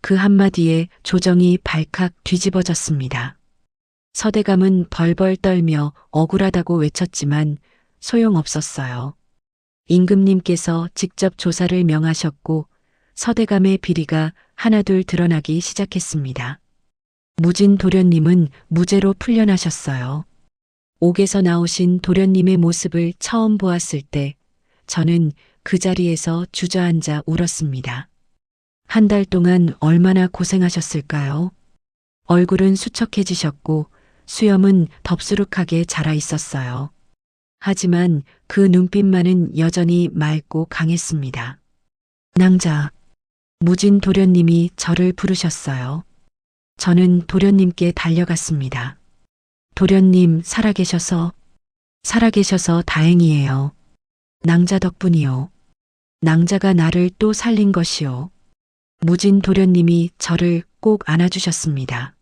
그 한마디에 조정이 발칵 뒤집어졌습니다. 서대감은 벌벌 떨며 억울하다고 외쳤지만 소용없었어요. 임금님께서 직접 조사를 명하셨고 서대감의 비리가 하나둘 드러나기 시작했습니다. 무진 도련님은 무죄로 풀려나셨어요. 옥에서 나오신 도련님의 모습을 처음 보았을 때 저는 그 자리에서 주저앉아 울었습니다. 한 달 동안 얼마나 고생하셨을까요? 얼굴은 수척해지셨고 수염은 덥수룩하게 자라 있었어요. 하지만 그 눈빛만은 여전히 맑고 강했습니다. 낭자, 무진 도련님이 저를 부르셨어요. 저는 도련님께 달려갔습니다. 도련님 살아계셔서 다행이에요. 낭자 덕분이요. 낭자가 나를 또 살린 것이요. 무진 도련님이 저를 꼭 안아주셨습니다.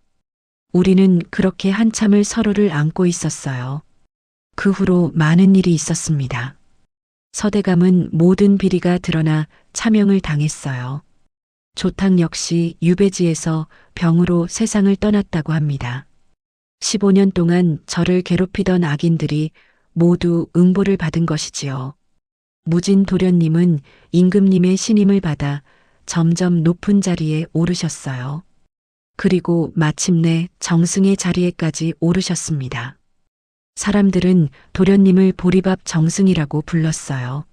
우리는 그렇게 한참을 서로를 안고 있었어요. 그 후로 많은 일이 있었습니다. 서대감은 모든 비리가 드러나 차명을 당했어요. 조탁 역시 유배지에서 병으로 세상을 떠났다고 합니다. 15년 동안 저를 괴롭히던 악인들이 모두 응보를 받은 것이지요. 무진 도련님은 임금님의 신임을 받아 점점 높은 자리에 오르셨어요. 그리고 마침내 정승의 자리에까지 오르셨습니다. 사람들은 도련님을 보리밥 정승이라고 불렀어요.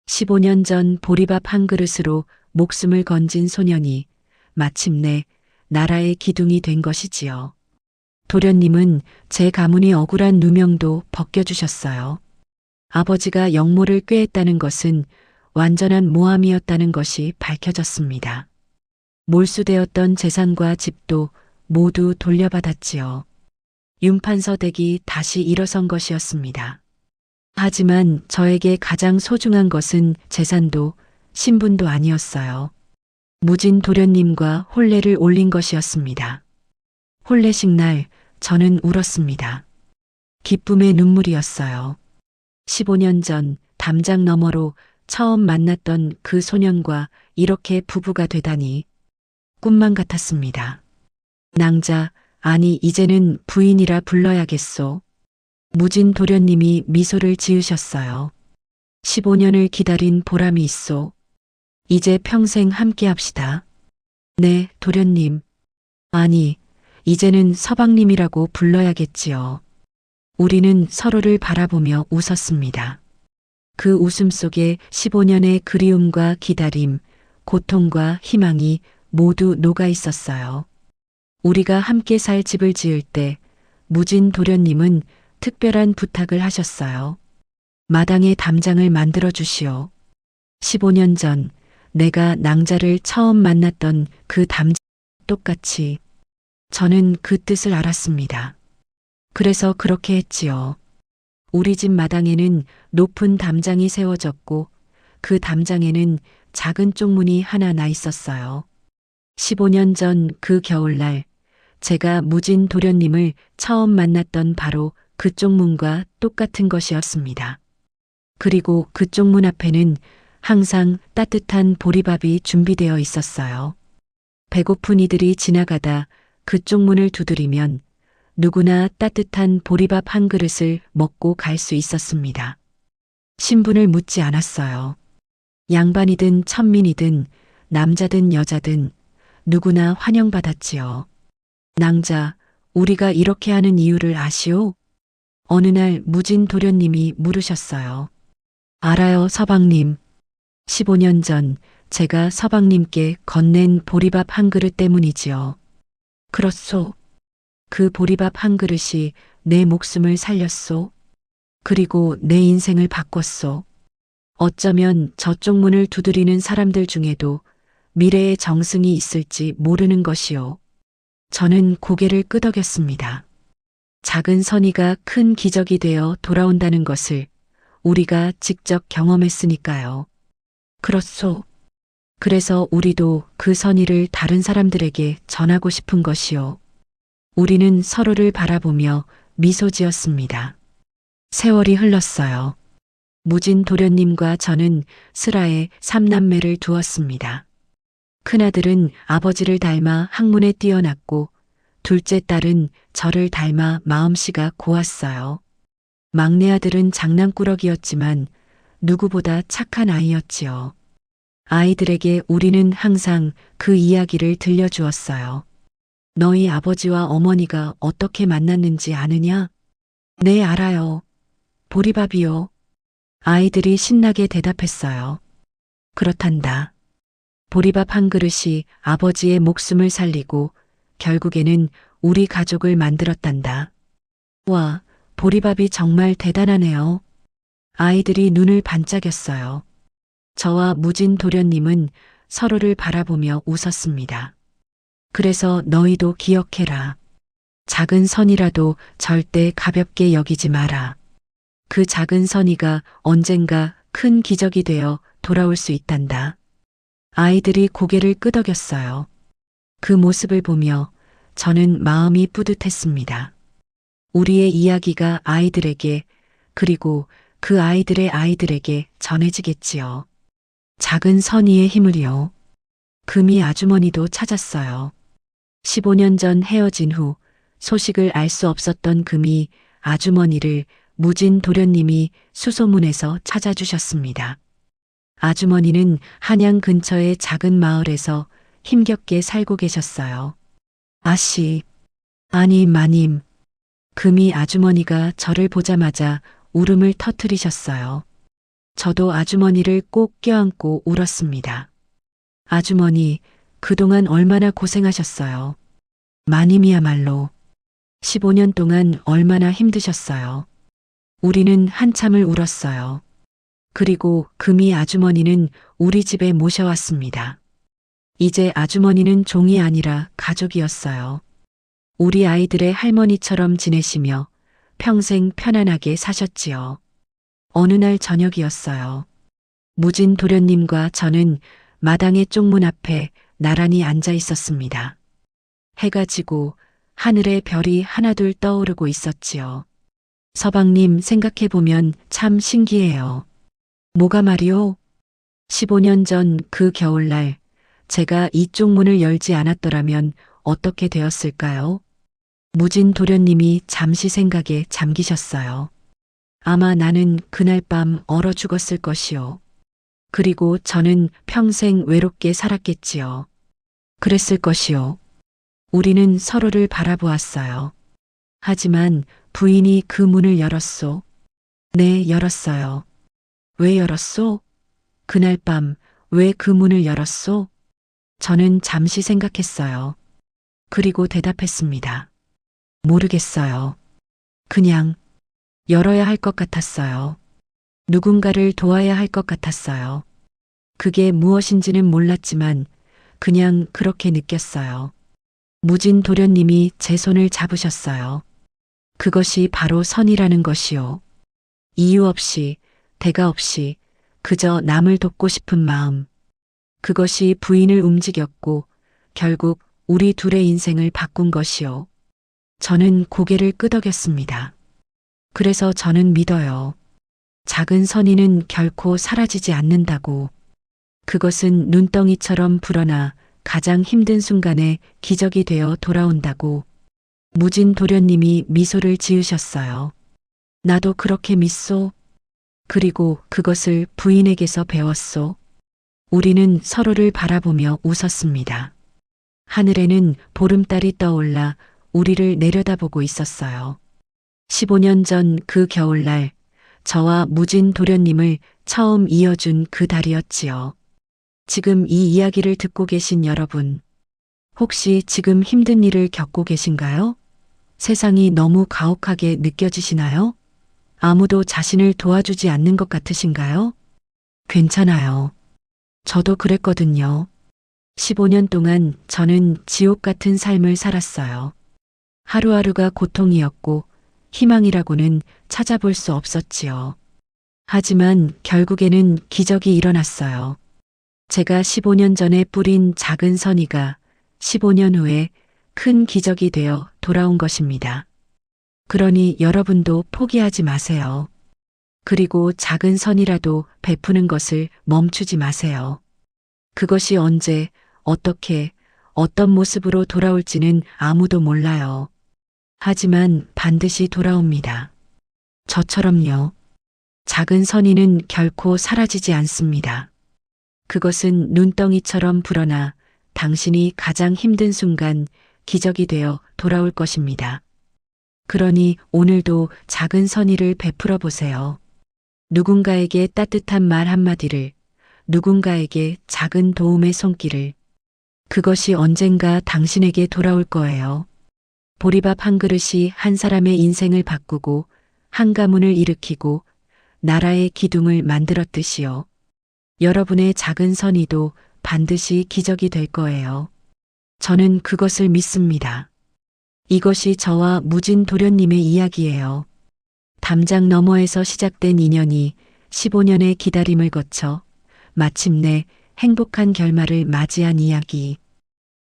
15년 전 보리밥 한 그릇으로 목숨을 건진 소년이 마침내 나라의 기둥이 된 것이지요. 도련님은 제 가문의 억울한 누명도 벗겨주셨어요. 아버지가 영모를 꾀했다는 것은 완전한 모함이었다는 것이 밝혀졌습니다. 몰수되었던 재산과 집도 모두 돌려받았지요. 윤판서댁이 다시 일어선 것이었습니다. 하지만 저에게 가장 소중한 것은 재산도 신분도 아니었어요. 무진 도련님과 혼례를 올린 것이었습니다. 혼례식 날 저는 울었습니다. 기쁨의 눈물이었어요. 15년 전 담장 너머로 처음 만났던 그 소년과 이렇게 부부가 되다니 꿈만 같았습니다. 낭자, 아니 이제는 부인이라 불러야겠소. 무진 도련님이 미소를 지으셨어요. 15년을 기다린 보람이 있소. 이제 평생 함께 합시다. 네, 도련님. 아니, 이제는 서방님이라고 불러야겠지요. 우리는 서로를 바라보며 웃었습니다. 그 웃음 속에 15년의 그리움과 기다림, 고통과 희망이 모두 녹아 있었어요. 우리가 함께 살 집을 지을 때 무진 도련님은 특별한 부탁을 하셨어요. 마당에 담장을 만들어 주시오. 15년 전 내가 낭자를 처음 만났던 그 담장 똑같이 저는 그 뜻을 알았습니다. 그래서 그렇게 했지요. 우리 집 마당에는 높은 담장이 세워졌고 그 담장에는 작은 쪽문이 하나 나 있었어요. 15년 전 그 겨울날 제가 무진 도련님을 처음 만났던 바로 그 쪽문과 똑같은 것이었습니다. 그리고 그 쪽문 앞에는 항상 따뜻한 보리밥이 준비되어 있었어요. 배고픈 이들이 지나가다 그쪽 문을 두드리면 누구나 따뜻한 보리밥 한 그릇을 먹고 갈 수 있었습니다. 신분을 묻지 않았어요. 양반이든 천민이든 남자든 여자든 누구나 환영받았지요. 낭자, 우리가 이렇게 하는 이유를 아시오? 어느 날 무진 도련님이 물으셨어요. 알아요, 서방님. 15년 전 제가 서방님께 건넨 보리밥 한 그릇 때문이지요. 그렇소. 그 보리밥 한 그릇이 내 목숨을 살렸소. 그리고 내 인생을 바꿨소. 어쩌면 저쪽 문을 두드리는 사람들 중에도 미래의 정승이 있을지 모르는 것이요. 저는 고개를 끄덕였습니다. 작은 선의가 큰 기적이 되어 돌아온다는 것을 우리가 직접 경험했으니까요. 그렇소. 그래서 우리도 그 선의를 다른 사람들에게 전하고 싶은 것이요. 우리는 서로를 바라보며 미소 지었습니다. 세월이 흘렀어요. 무진 도련님과 저는 슬하에 삼남매를 두었습니다. 큰아들은 아버지를 닮아 학문에 뛰어났고 둘째 딸은 저를 닮아 마음씨가 고왔어요. 막내 아들은 장난꾸러기였지만 누구보다 착한 아이였지요. 아이들에게 우리는 항상 그 이야기를 들려주었어요. 너희 아버지와 어머니가 어떻게 만났는지 아느냐? 네, 알아요. 보리밥이요. 아이들이 신나게 대답했어요. 그렇단다. 보리밥 한 그릇이 아버지의 목숨을 살리고 결국에는 우리 가족을 만들었단다. 와, 보리밥이 정말 대단하네요. 아이들이 눈을 반짝였어요. 저와 무진 도련님은 서로를 바라보며 웃었습니다. 그래서 너희도 기억해라. 작은 선이라도 절대 가볍게 여기지 마라. 그 작은 선의가 언젠가 큰 기적이 되어 돌아올 수 있단다. 아이들이 고개를 끄덕였어요. 그 모습을 보며 저는 마음이 뿌듯했습니다. 우리의 이야기가 아이들에게 그리고 그 아이들의 아이들에게 전해지겠지요. 작은 선의의 힘을요. 금이 아주머니도 찾았어요. 15년 전 헤어진 후 소식을 알 수 없었던 금이 아주머니를 무진 도련님이 수소문에서 찾아주셨습니다. 아주머니는 한양 근처의 작은 마을에서 힘겹게 살고 계셨어요. 아씨, 아니 마님. 금이 아주머니가 저를 보자마자 울음을 터뜨리셨어요. 저도 아주머니를 꼭 껴안고 울었습니다. 아주머니, 그동안 얼마나 고생하셨어요. 마님이야말로 15년 동안 얼마나 힘드셨어요. 우리는 한참을 울었어요. 그리고 금이 아주머니는 우리 집에 모셔왔습니다. 이제 아주머니는 종이 아니라 가족이었어요. 우리 아이들의 할머니처럼 지내시며 평생 편안하게 사셨지요. 어느 날 저녁이었어요. 무진 도련님과 저는 마당의 쪽문 앞에 나란히 앉아 있었습니다. 해가 지고 하늘에 별이 하나둘 떠오르고 있었지요. 서방님 생각해보면 참 신기해요. 뭐가 말이오? 15년 전 그 겨울날 제가 이쪽 문을 열지 않았더라면 어떻게 되었을까요? 무진 도련님이 잠시 생각에 잠기셨어요. 아마 나는 그날 밤 얼어 죽었을 것이요. 그리고 저는 평생 외롭게 살았겠지요. 그랬을 것이요. 우리는 서로를 바라보았어요. 하지만 부인이 그 문을 열었소. 네, 열었어요. 왜 열었소? 그날 밤 왜 그 문을 열었소? 저는 잠시 생각했어요. 그리고 대답했습니다. 모르겠어요. 그냥 열어야 할 것 같았어요. 누군가를 도와야 할 것 같았어요. 그게 무엇인지는 몰랐지만 그냥 그렇게 느꼈어요. 무진 도련님이 제 손을 잡으셨어요. 그것이 바로 선이라는 것이요. 이유 없이, 대가 없이 그저 남을 돕고 싶은 마음. 그것이 부인을 움직였고 결국 우리 둘의 인생을 바꾼 것이요. 저는 고개를 끄덕였습니다. 그래서 저는 믿어요. 작은 선의는 결코 사라지지 않는다고. 그것은 눈덩이처럼 불어나 가장 힘든 순간에 기적이 되어 돌아온다고. 무진 도련님이 미소를 지으셨어요. 나도 그렇게 믿소. 그리고 그것을 부인에게서 배웠소. 우리는 서로를 바라보며 웃었습니다. 하늘에는 보름달이 떠올라 우리를 내려다보고 있었어요. 15년 전 그 겨울날 저와 무진 도련님을 처음 이어준 그 달이었지요. 지금 이 이야기를 듣고 계신 여러분, 혹시 지금 힘든 일을 겪고 계신가요? 세상이 너무 가혹하게 느껴지시나요? 아무도 자신을 도와주지 않는 것 같으신가요? 괜찮아요. 저도 그랬거든요. 15년 동안 저는 지옥 같은 삶을 살았어요. 하루하루가 고통이었고 희망이라고는 찾아볼 수 없었지요. 하지만 결국에는 기적이 일어났어요. 제가 15년 전에 뿌린 작은 선의가 15년 후에 큰 기적이 되어 돌아온 것입니다. 그러니 여러분도 포기하지 마세요. 그리고 작은 선이라도 베푸는 것을 멈추지 마세요. 그것이 언제, 어떻게, 어떤 모습으로 돌아올지는 아무도 몰라요. 하지만 반드시 돌아옵니다. 저처럼요. 작은 선의는 결코 사라지지 않습니다. 그것은 눈덩이처럼 불어나 당신이 가장 힘든 순간 기적이 되어 돌아올 것입니다. 그러니 오늘도 작은 선의를 베풀어 보세요. 누군가에게 따뜻한 말 한마디를, 누군가에게 작은 도움의 손길을. 그것이 언젠가 당신에게 돌아올 거예요. 보리밥 한 그릇이 한 사람의 인생을 바꾸고 한 가문을 일으키고 나라의 기둥을 만들었듯이요. 여러분의 작은 선의도 반드시 기적이 될 거예요. 저는 그것을 믿습니다. 이것이 저와 무진 도련님의 이야기예요. 담장 너머에서 시작된 인연이 15년의 기다림을 거쳐 마침내 행복한 결말을 맞이한 이야기.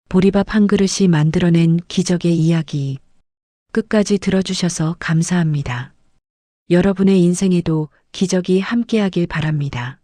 보리밥 한 그릇이 만들어낸 기적의 이야기. 끝까지 들어주셔서 감사합니다. 여러분의 인생에도 기적이 함께하길 바랍니다.